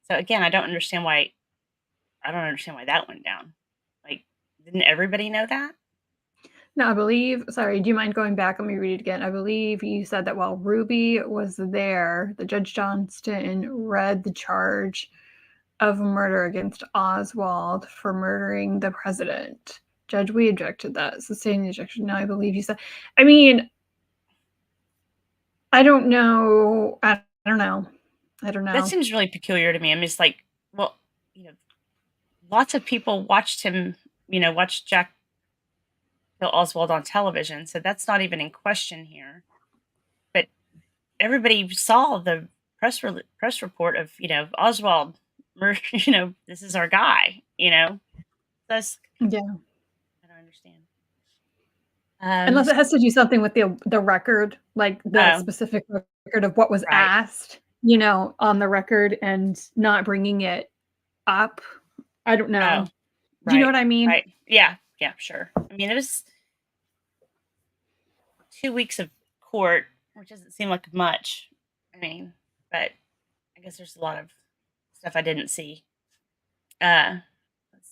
So again, I don't understand why that went down. Like, didn't everybody know that? No, I believe, sorry, do you mind going back? Let me read it again. I believe you said that while Ruby was there, the Judge Johnston read the charge of murder against Oswald for murdering the president. Judge, we object to that. Sustain the objection. No, I believe you said. I mean, I don't know. I don't know. That seems really peculiar to me. I mean, it's like, well, lots of people watched him, watched Jack kill Oswald on television, so that's not even in question here. But everybody saw the press report of, Oswald, this is our guy, That's, yeah. I don't understand. Unless it has to do something with the record, like the specific record of what was asked, on the record and not bringing it up. I don't know. Do you know what I mean? Right. Yeah, sure. I mean, it was 2 weeks of court, which doesn't seem like much. I mean, but I guess there's a lot of stuff I didn't see. Let's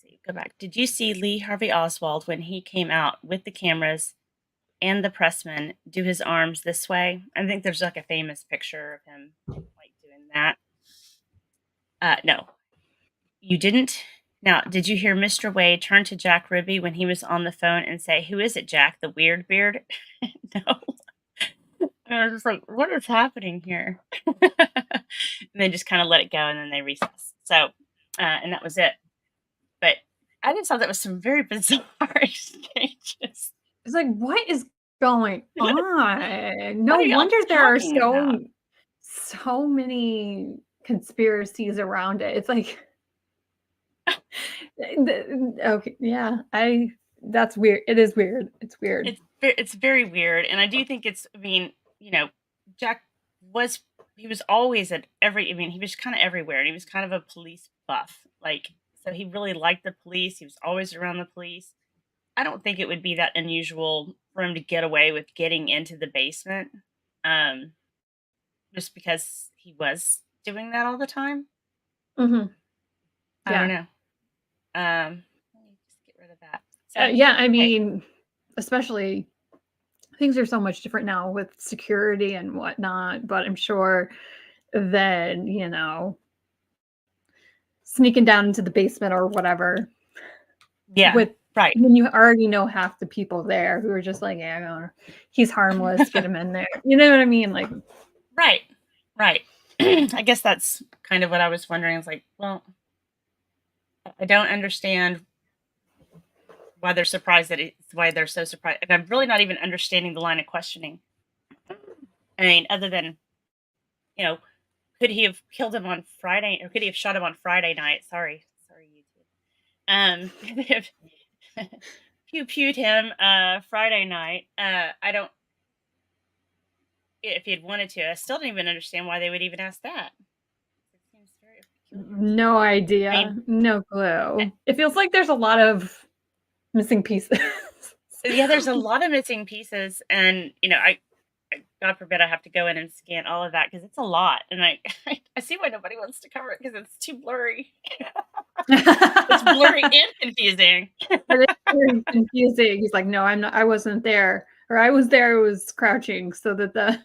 see, go back. Did you see Lee Harvey Oswald when he came out with the cameras and the pressman do his arms this way? I think there's like a famous picture of him like doing that. No, you didn't. Now, did you hear Mr. Wade turn to Jack Ruby when he was on the phone and say, "Who is it, Jack? The weird beard?" No. And I was just like, what is happening here? And they just kind of let it go, and then they recessed. So, and that was it. But I just thought that was some very bizarre exchanges. It's like, what is going on? No wonder there are so many conspiracies around it. It's like, okay, yeah, that's weird. It is weird. It's weird. It's very weird, and I do think it's. I mean, Jack was always at every. I mean, he was kind of everywhere, and he was kind of a police buff. Like, so he really liked the police. He was always around the police. I don't think it would be that unusual for him to get away with getting into the basement, just because he was doing that all the time. Mm-hmm. I don't know. Let me just get rid of that. So, I mean, especially things are so much different now with security and whatnot, but I'm sure then, sneaking down into the basement or whatever. Yeah. Right. When you already know half the people there who are just like, yeah, he's harmless, get him in there. You know what I mean? Like, right. I guess that's kind of what I was wondering. It's like, well, I don't understand why they're surprised why they're so surprised. And I'm really not even understanding the line of questioning. I mean, other than, could he have killed him on Friday, or could he have shot him on Friday night? Sorry, YouTube. Pew-pewed him Friday night. I don't. If he had wanted to, I still don't even understand why they would even ask that. It seems very peculiar. No idea. No clue. It feels like there's a lot of missing pieces. Yeah, there's a lot of missing pieces, and I God forbid I have to go in and scan all of that because it's a lot, and I see why nobody wants to cover it because it's too blurry. It's blurry and confusing. It is very confusing. He's like, no, I wasn't there, or I was there. I was crouching so that the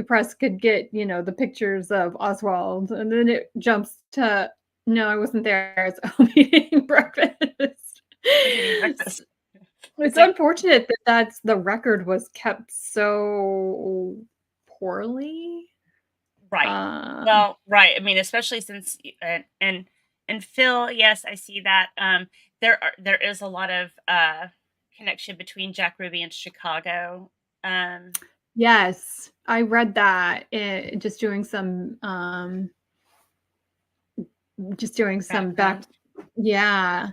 press could get the pictures of Oswald, and then it jumps to, no, I wasn't there. I'm eating breakfast. It's unfortunate that the record was kept so poorly. Right. Well, right. I mean, especially since and Phil, yes, I see that. there is a lot of connection between Jack Ruby and Chicago. Yes, I read that. Just doing some back. Background. Yeah.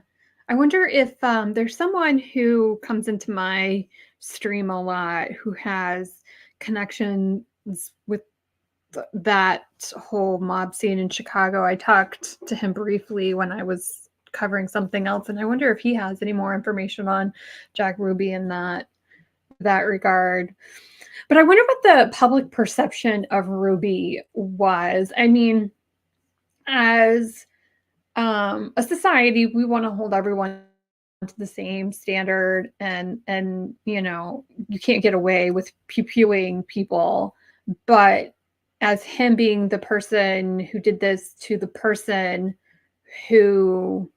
I wonder if there's someone who comes into my stream a lot who has connections with that whole mob scene in Chicago. I talked to him briefly when I was covering something else, and I wonder if he has any more information on Jack Ruby in that regard. But I wonder what the public perception of Ruby was. I mean, as a society, we want to hold everyone to the same standard, and you can't get away with pew-pewing people. But as him being the person who did this to the person who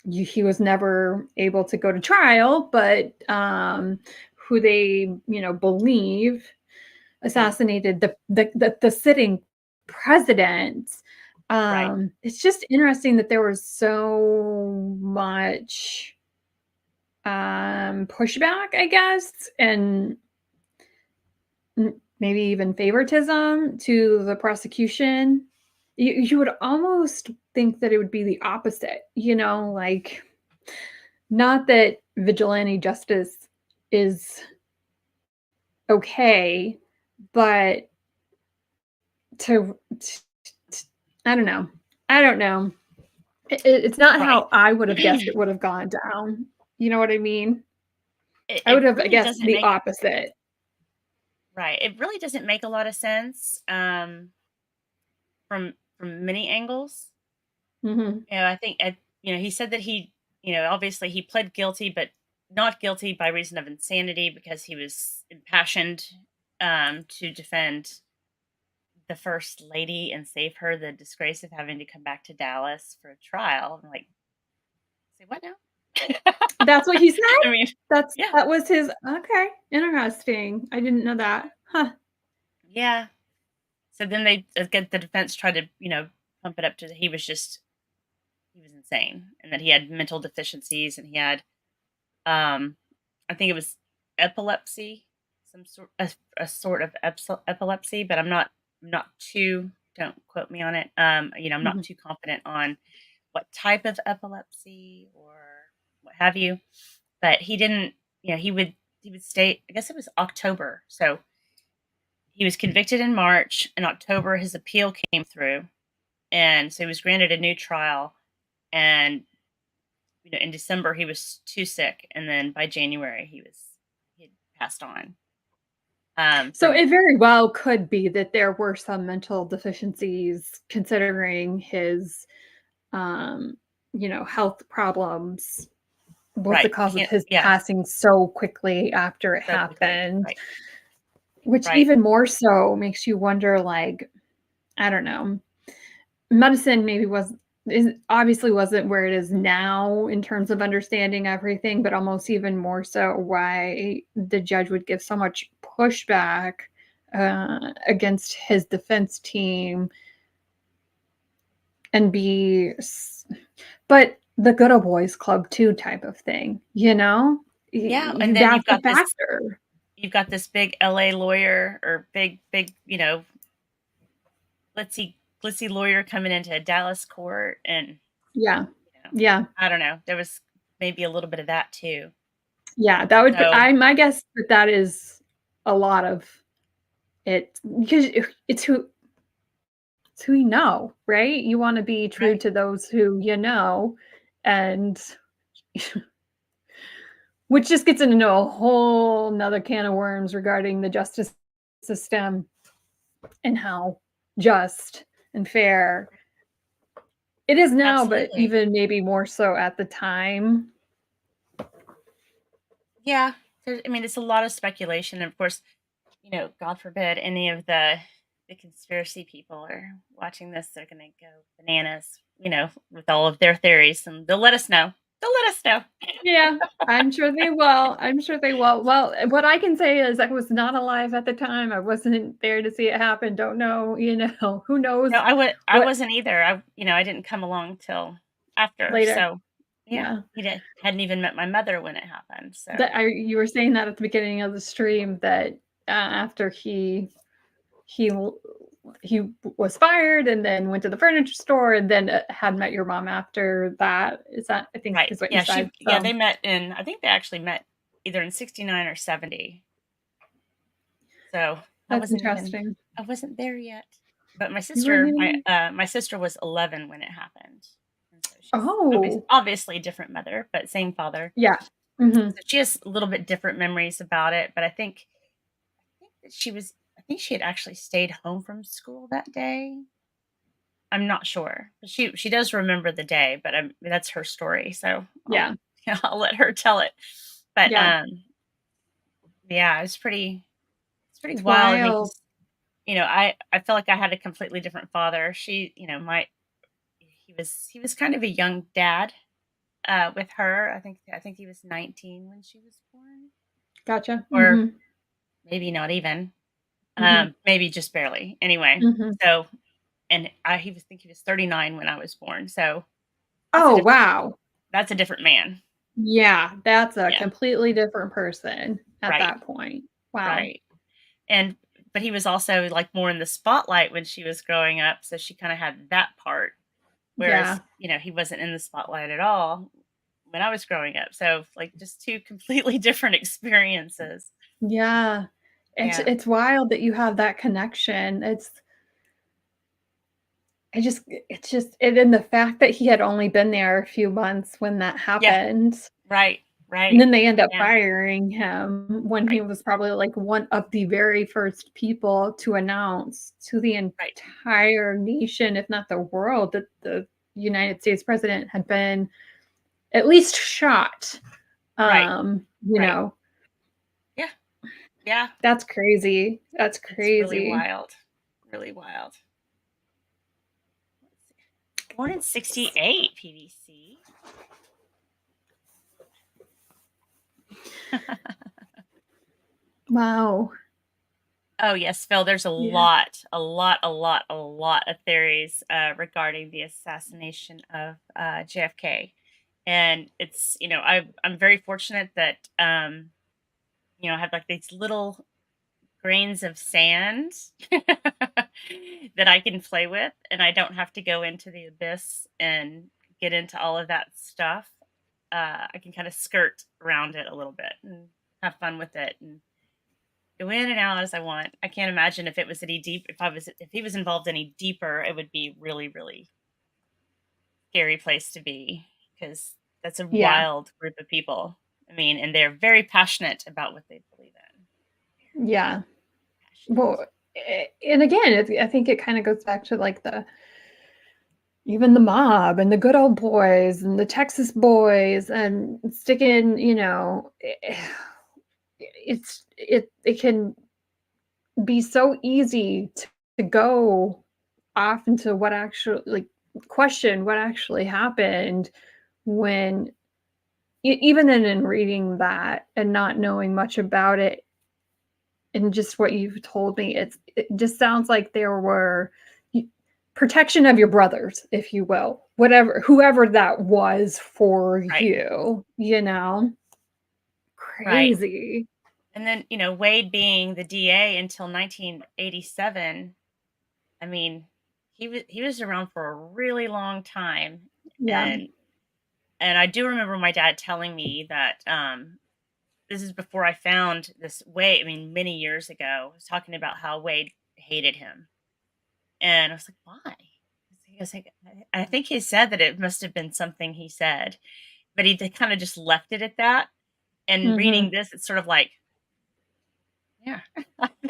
he was never able to go to trial, but who they believe assassinated the sitting president. Right. It's just interesting that there was so much pushback, I guess, and maybe even favoritism to the prosecution. You would almost think that it would be the opposite, like, not that vigilante justice is okay, but to I don't know. It's not Right. how I would have guessed it would have gone down. You know what I mean? I It would have really guessed doesn't the make opposite. right. It really doesn't make a lot of sense from many angles. Mhm. I think he said that obviously he pled guilty, but not guilty by reason of insanity because he was impassioned to defend the first lady and save her the disgrace of having to come back to Dallas for a trial. I'm like, say what now? That's what he said? I mean, yeah, That was his okay, interesting. I didn't know that. Huh. yeah. So then they again the defense tried to pump it up to he was insane and that he had mental deficiencies and he had I think it was epilepsy, some sort of epilepsy, but I'm not too don't quote me on it. I'm not Mhm. too confident on what type of epilepsy or what have you. But he didn't, he would stay. I guess it was October, so he was convicted in March. In October, his appeal came through, and so he was granted a new trial. And in December he was too sick, and then by January he had passed on. So From it very well could be that there were some mental deficiencies considering his health problems was the right, cause of his yeah, passing so quickly after it so quickly, happened, right, which right, even more so makes you wonder, like, I don't know, medicine maybe obviously wasn't where it is now in terms of understanding everything, but almost even more so why the judge would give so much pushback against his defense team and but the good old boys club too type of thing, yeah. And then that's the factor. you've got this big LA lawyer or big glitzy lawyer coming into a Dallas court, and Yeah, you know, yeah, I don't know. There was maybe a little bit of that too. yeah, that would be So my guess that is a lot of it, because it's who you know, right? You want to be true right, to those who you know, and which just gets into a whole nother can of worms regarding the justice system and how just and fair it is now, but absolutely, even maybe more so at the time. yeah. I mean, it's a lot of speculation, and of course, God forbid any of the conspiracy people are watching this. They're going to go bananas, with all of their theories, and they'll let us know. They'll let us know. Yeah, I'm sure they will. I'm sure they will. Well, what I can say is I was not alive at the time. I wasn't there to see it happen. Don't know, who knows No, I what wasn't either. I didn't come along till after. later. So, Yeah. He hadn't even met my mother when it happened. So You were saying that at the beginning of the stream that after he was fired and then went to the furniture store and then had met your mom after that. Is that, I think, right, is what you yeah, said? they met in. I think they actually met either in '69 or '70. So That's interesting. I wasn't there yet. But my You weren't sister, even. my sister was 11 when it happened, and so she's Oh, obviously a different mother, but same father. yeah. Mm-hmm. So she has a little bit different memories about it. But I think that she was. I think she had actually stayed home from school that day. I'm not sure. But she does remember the day, but that's her story. So Yeah. I'll let her tell it. But Yeah. yeah, it's pretty It's wild. I mean, wild. 'cause, I feel like I had a completely different father. He was kind of a young dad with her. I think he was 19 when she was born, Gotcha. or Mm-hmm. maybe not even. Mm-hmm. Maybe just barely. Anyway, Mm-hmm. so and he was 39 when I was born. So that's a Oh, different wow. that's a different man. Yeah, that's a Yeah. completely different person at Right. that point. Wow. Right. And but he was also like more in the spotlight when she was growing up, so she kind of had that part. Yeah. Whereas, he wasn't in the spotlight at all when I was growing up. So like just two completely different experiences. Yeah. Yeah. It's wild that you have that connection. And then the fact that he had only been there a few months when that Yeah. happened, Right. and Right. then they end up Yeah. firing him when he Right. was probably like one of the very first people to announce to the Right. entire nation, if not the world, that the United States president had been at least shot. Right. You Right. know, Yeah. Yeah. that's crazy. That's It's really crazy. wild. Really wild. Born in '68, PVC. Wow. Oh yes, Phil. There's Yeah. a lot of theories regarding the assassination of JFK, and it's I'm very fortunate that I have like these little grains of sand that I can play with, and I don't have to go into the abyss and get into all of that stuff. I can kind of skirt around it a little bit and have fun with it and go in and out as I want. I can't imagine if it was any deep. If he was involved any deeper, it would be really really scary place to be because that's a Yeah. wild group of people. I mean, and they're very passionate about what they believe in. Yeah. Passionate. Well, and again, I think it kind of goes back to like even the mob and the good old boys and the Texas boys and sticking, it can be so easy to go off into what actually like question what actually happened when even in reading that and not knowing much about it and just what you've told me, it just sounds like there were protection of your brothers, if you will, whoever that was for Right. you. Right. Crazy. And then, Wade being the DA until 1987, I mean, he was around for a really long time. Yeah. And I do remember my dad telling me that this is before I found this Wade, I mean, many years ago, I was talking about how Wade hated him. And I was like, why? He was like, I think he said that it must have been something he said, but he kind of just left it at that. And Hmm. reading this, it's sort of like, yeah,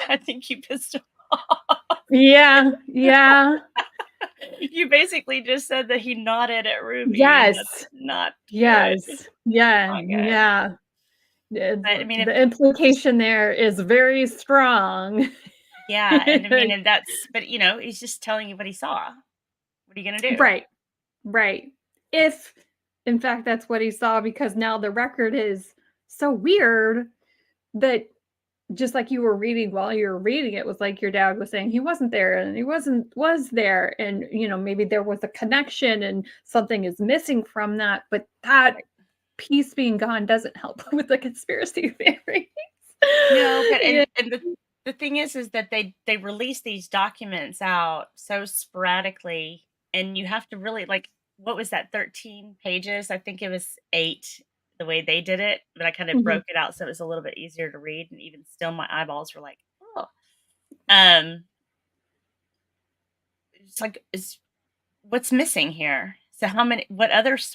I think you pissed him off. Yeah. Yeah. You basically just said that he nodded at Ruby, and that's Yes. not good. Yes. Yeah. Not good. Yeah. But I mean, The implication there is very strong. yeah, and I mean, and that's, but he's just telling you what he saw. What are you gonna do? Right. Right. If in fact that's what he saw, because now the record is so weird that just like you were reading, while you were reading, it was like your dad was saying he wasn't there and he was there, and maybe there was a connection and something is missing from that, but that piece being gone doesn't help with the conspiracy theories. No, but Yeah. and the thing is that they release these documents out so sporadically, and you have to really like, what was that, 13 pages? I think it was 8 the way they did it, but I kind of Mhm. broke it out so it was a little bit easier to read, and even still my eyeballs were like, oh. Um, it's like, is what's missing here? So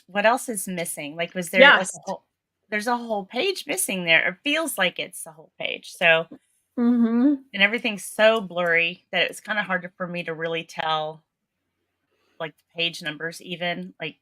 what else is missing? Like, was there like Yes. there's a whole page missing there. It feels like it's the whole page. So, Mhm. and everything's so blurry that it's kind of hard for me to really tell like the page numbers even. Like,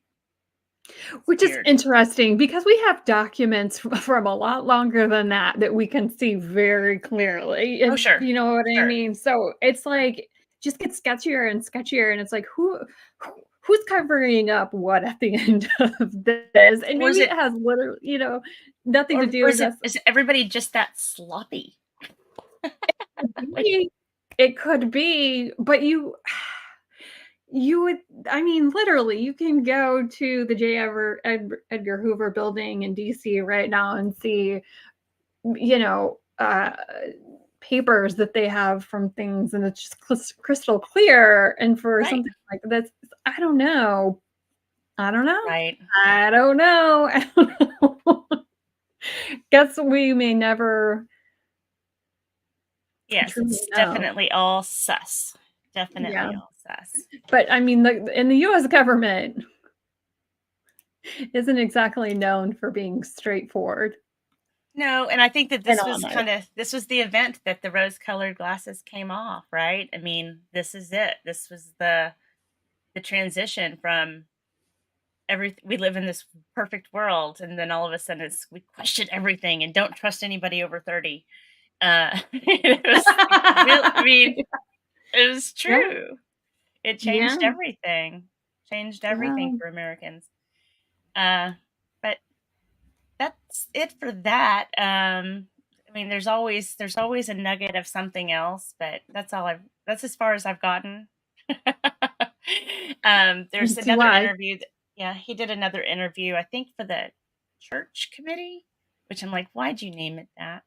Which is weird. interesting because we have documents from a lot longer than that we can see very clearly, Oh, if sure. you know what I Sure. mean? So it's like just gets sketchier and sketchier, and it's like who's covering up what at the end of this? And Or is maybe it it, has literally, nothing to do or with us. is everybody just that sloppy? Like, It could be, but you would, I mean, literally, you can go to the Edgar Hoover building in DC right now and see, you know, papers that they have from things, and it's just crystal clear. And for right. something like this, I don't know. I don't know. Right. I don't know. I don't know. Guess we may never Yes, truly it's know. definitely all sus. Definitely Yeah. all sus. But I mean, in the US government isn't exactly known for being straightforward No, and I think that and this was the event that the rose-colored glasses came off, right? I mean, this is it. This was the transition from we live in this perfect world, and then all of a sudden we question everything and don't trust anybody over 30. It was real, I mean, it was Yeah, true. It yeah, changed everything. Changed everything yeah. for Americans. Uh, but that's it for that. I mean, there's always a nugget of something else, but that's as far as I've gotten. There's See another why? interview yeah, he did another interview, I think for the church committee, which I'm like, why'd you name it that?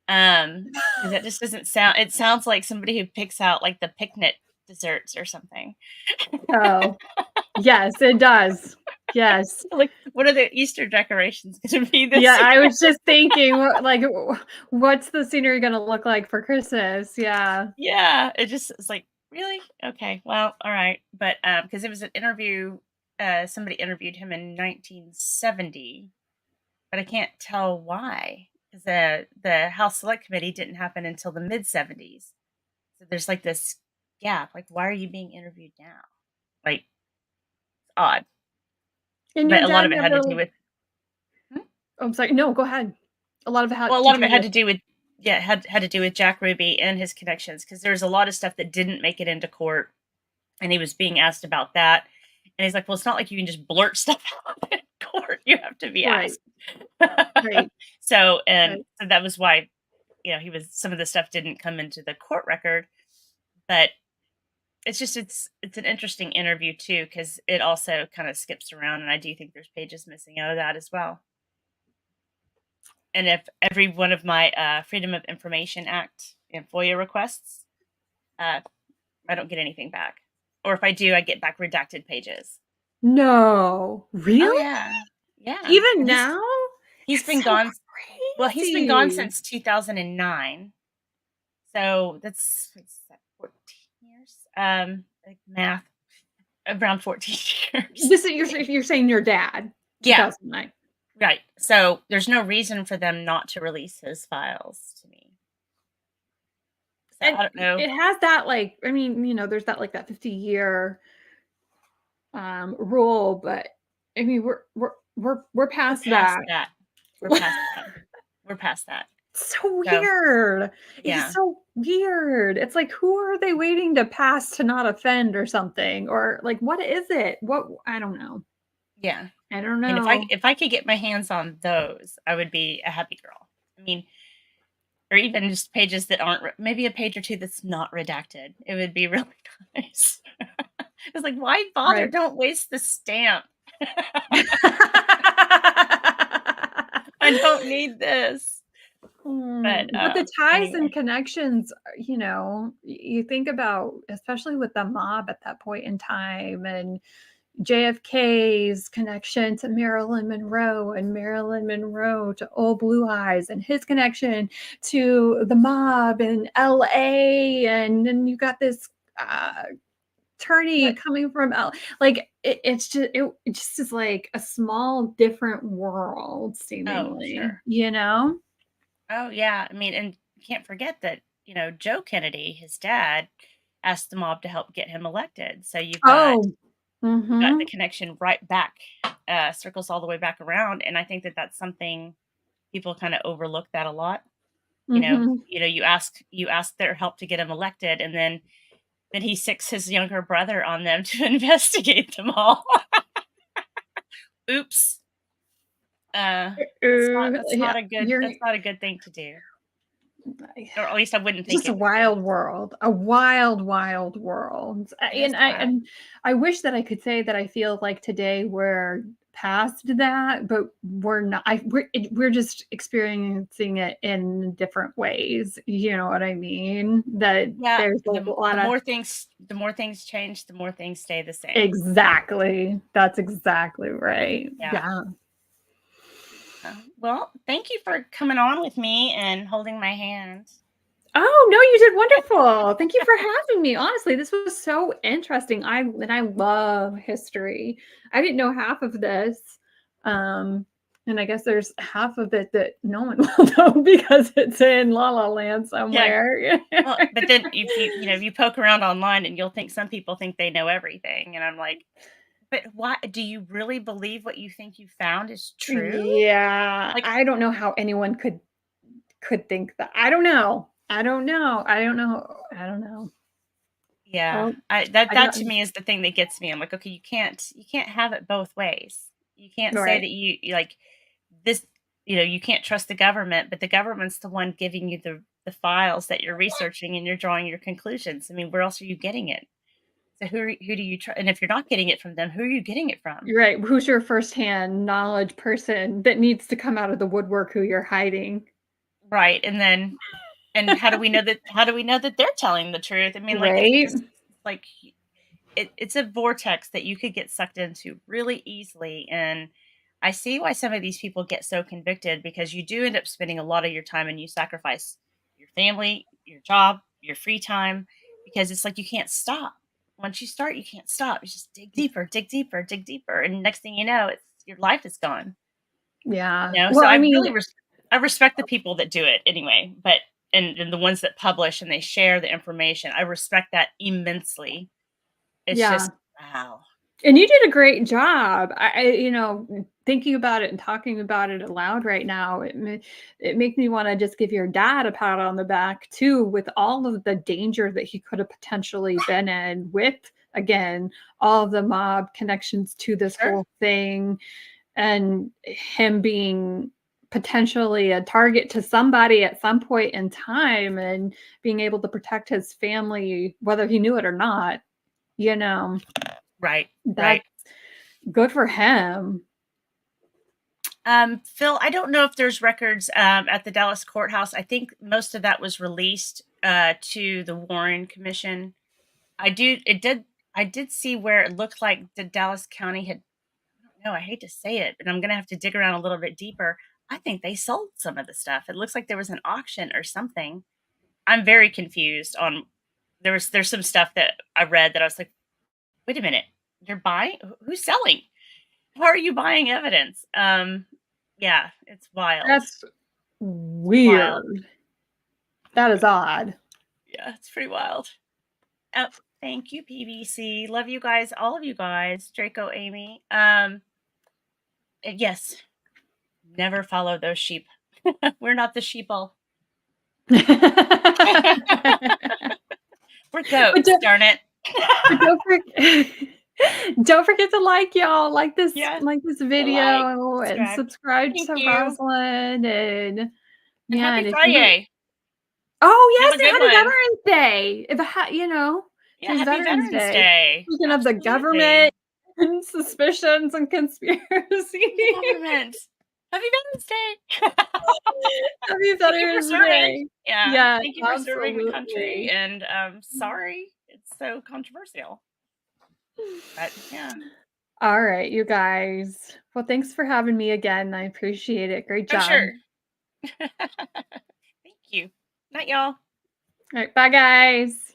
Because that just doesn't sound, it sounds like somebody who picks out like the picnic desserts or something. Oh, yes, it does. Yes. Like, what are the Easter decorations gonna be Yeah, this I year? was just thinking, what's the scenery gonna look like for Christmas? Yeah. Yeah, it's like, really? Okay, well, all right. But because it was an interview, somebody interviewed him in 1970, but I can't tell why because the House Select Committee didn't happen until the mid 70s. So there's like this gap. Like, why are you being interviewed now? Like, odd. And your But a lot dad of it had to do never with, hmm? Oh, I'm sorry. No, go ahead. A lot of it Well, had a to lot of do it had with to do with, yeah, had to do with Jack Ruby and his connections because there's a lot of stuff that didn't make it into court, and he was being asked about that, and he's like, "Well, it's not like you can just blurt stuff out in court. You have to be right, asked." right, So, and right. so that was why, he was, some of the stuff didn't come into the court record, but it's an interesting interview too because it also kind of skips around, and I do think there's pages missing out of that as well. And if every one of my Freedom of Information Act and FOIA requests, uh, I don't get anything back, or if I do, I get back redacted pages. No, Oh really? yeah, yeah. Even And now? he's It's been so gone. Well, he's been gone crazy. since 2009. So what's that, 14 years? Like math, around 14 years. This is you're saying your dad, Yeah, 2009. right. So there's no reason for them not to release his files to me. So And I don't know. it has that, like, I mean, there's that, like, that 50-year rule, but I mean, we're We're past past that. that. We're past that. We're past that. So So weird. It's yeah, so weird. It's like, who are they waiting to pass to not offend or something? Or like, what is it? What I don't know. yeah. I don't I mean, know. if I could get my hands on those, I would be a happy girl. I mean, or even just pages that aren't, maybe a page or two that's not redacted. It would be really nice. It's like, why bother? Right. Don't waste the stamp. I don't need this. But But the ties and anyway, connections, you think about, especially with the mob at that point in time, and JFK's connection to Marilyn Monroe, and Marilyn Monroe to Old Blue Eyes, and his connection to the mob in LA. And then you got this attorney but coming from like it just is like a small different world oh, seemingly, sure. Oh, yeah. I mean, and you can't forget that, Joe Kennedy, his dad, asked the mob to help get him elected. So Oh, you've got the mhm, connection right back, circles all the way back around. And I think that that's something people kind of overlook that a lot. mhm. You ask their help to get him elected, and then he sicks his younger brother on them to investigate them all. Oops. That's not that's Yeah, not a good you're that's not a good thing to do. Or at least I wouldn't it's think just a it would be. wild world, a wild, wild world. It is wild. And I wish that I could say that I feel like today we're past that, but we're not. We're just experiencing it in different ways. You know what I mean? That Yeah, there's a the lot of. more things change, the more things stay the same. Exactly. That's exactly right. Yeah. Yeah. Well, thank you for coming on with me and holding my hand. Oh, no, you did wonderful. Thank you for having me. Honestly, this was so interesting. I love history. I didn't know half of this. And I guess there's half of it that no one will know because it's in La La Land Yeah. somewhere. Well, but then if you poke around online and you'll think some people think they know everything, and I'm like, but why do you really believe what you think you found is true? Yeah, Like, I don't know how anyone could think that. I don't know. I don't know. I don't know. I don't know. yeah, Oh, that I got to me is the thing that gets me. I'm like, okay, you can't have it both ways. You can't say right. that you like this. You can't trust the government, but the government's the one giving you the files that you're researching and you're drawing your conclusions. I mean, where else are you getting it? So who do you trust? And if you're not getting it from them, who are you getting it from? You're right. Who's your firsthand knowledge person that needs to come out of the woodwork who you're hiding? Right. And how do we know that they're telling the truth? I mean, like, it's Right? just like it's a vortex that you could get sucked into really easily. And I see why some of these people get so convicted, because you do end up spending a lot of your time and you sacrifice your family, your job, your free time, because it's like you can't stop. Once you start, you can't stop. You just dig deeper, dig deeper, dig deeper, and next thing you know, it's your life is gone. Yeah. So Well, I I mean, really I respect the people that do it anyway, but and the ones that publish and they share the information. I respect that immensely. It's yeah. just wow. And you did a great job. Thinking about it and talking about it aloud right now, it makes me want to just give your dad a pat on the back too, with all of the danger that he could have potentially been in with, again, all of the mob connections to this Sure. whole thing, and him being potentially a target to somebody at some point in time, and being able to protect his family, whether he knew it or not, you know, Right. Right. that's good for him. Phil, I don't know if there's records at the Dallas courthouse. I think most of that was released to the Warren Commission. I did see where it looked like the Dallas County had, I don't know, I hate to say it, but I'm gonna have to dig around a little bit deeper. I think they sold some of the stuff. It looks like there was an auction or something. I'm very confused on there's some stuff that I read that I was like, wait a minute, they're buying, who's selling? How are you buying evidence? Yeah, it's wild. That's Wild. weird. That is odd. Yeah, it's pretty wild. Oh, thank you, PBC. Love you guys, all of you guys. Draco, Amy. Yes, never follow those sheep. We're not the sheeple. We're But goats, darn it. don't forget, don't forget to like y'all, Yeah, like this like, video, and subscribe. subscribe Thank to you. Rosalind. And And yeah, happy and if you Friday. Oh Have yes, a they good had a one. Veterans Day. Yeah, It's happy Veterans Day. Speaking of the Absolutely. government and suspicions and conspiracy. The government. Happy Veterans Day. Happy Thank you for Veterans serving. Day. Yeah. Yeah, Thank you for serving the country. absolutely. And sorry it's so controversial. But yeah. All right, you guys. Well, thanks for having me again. I appreciate it. Great Oh, job. sure. Thank you. Night, y'all. All right, bye guys.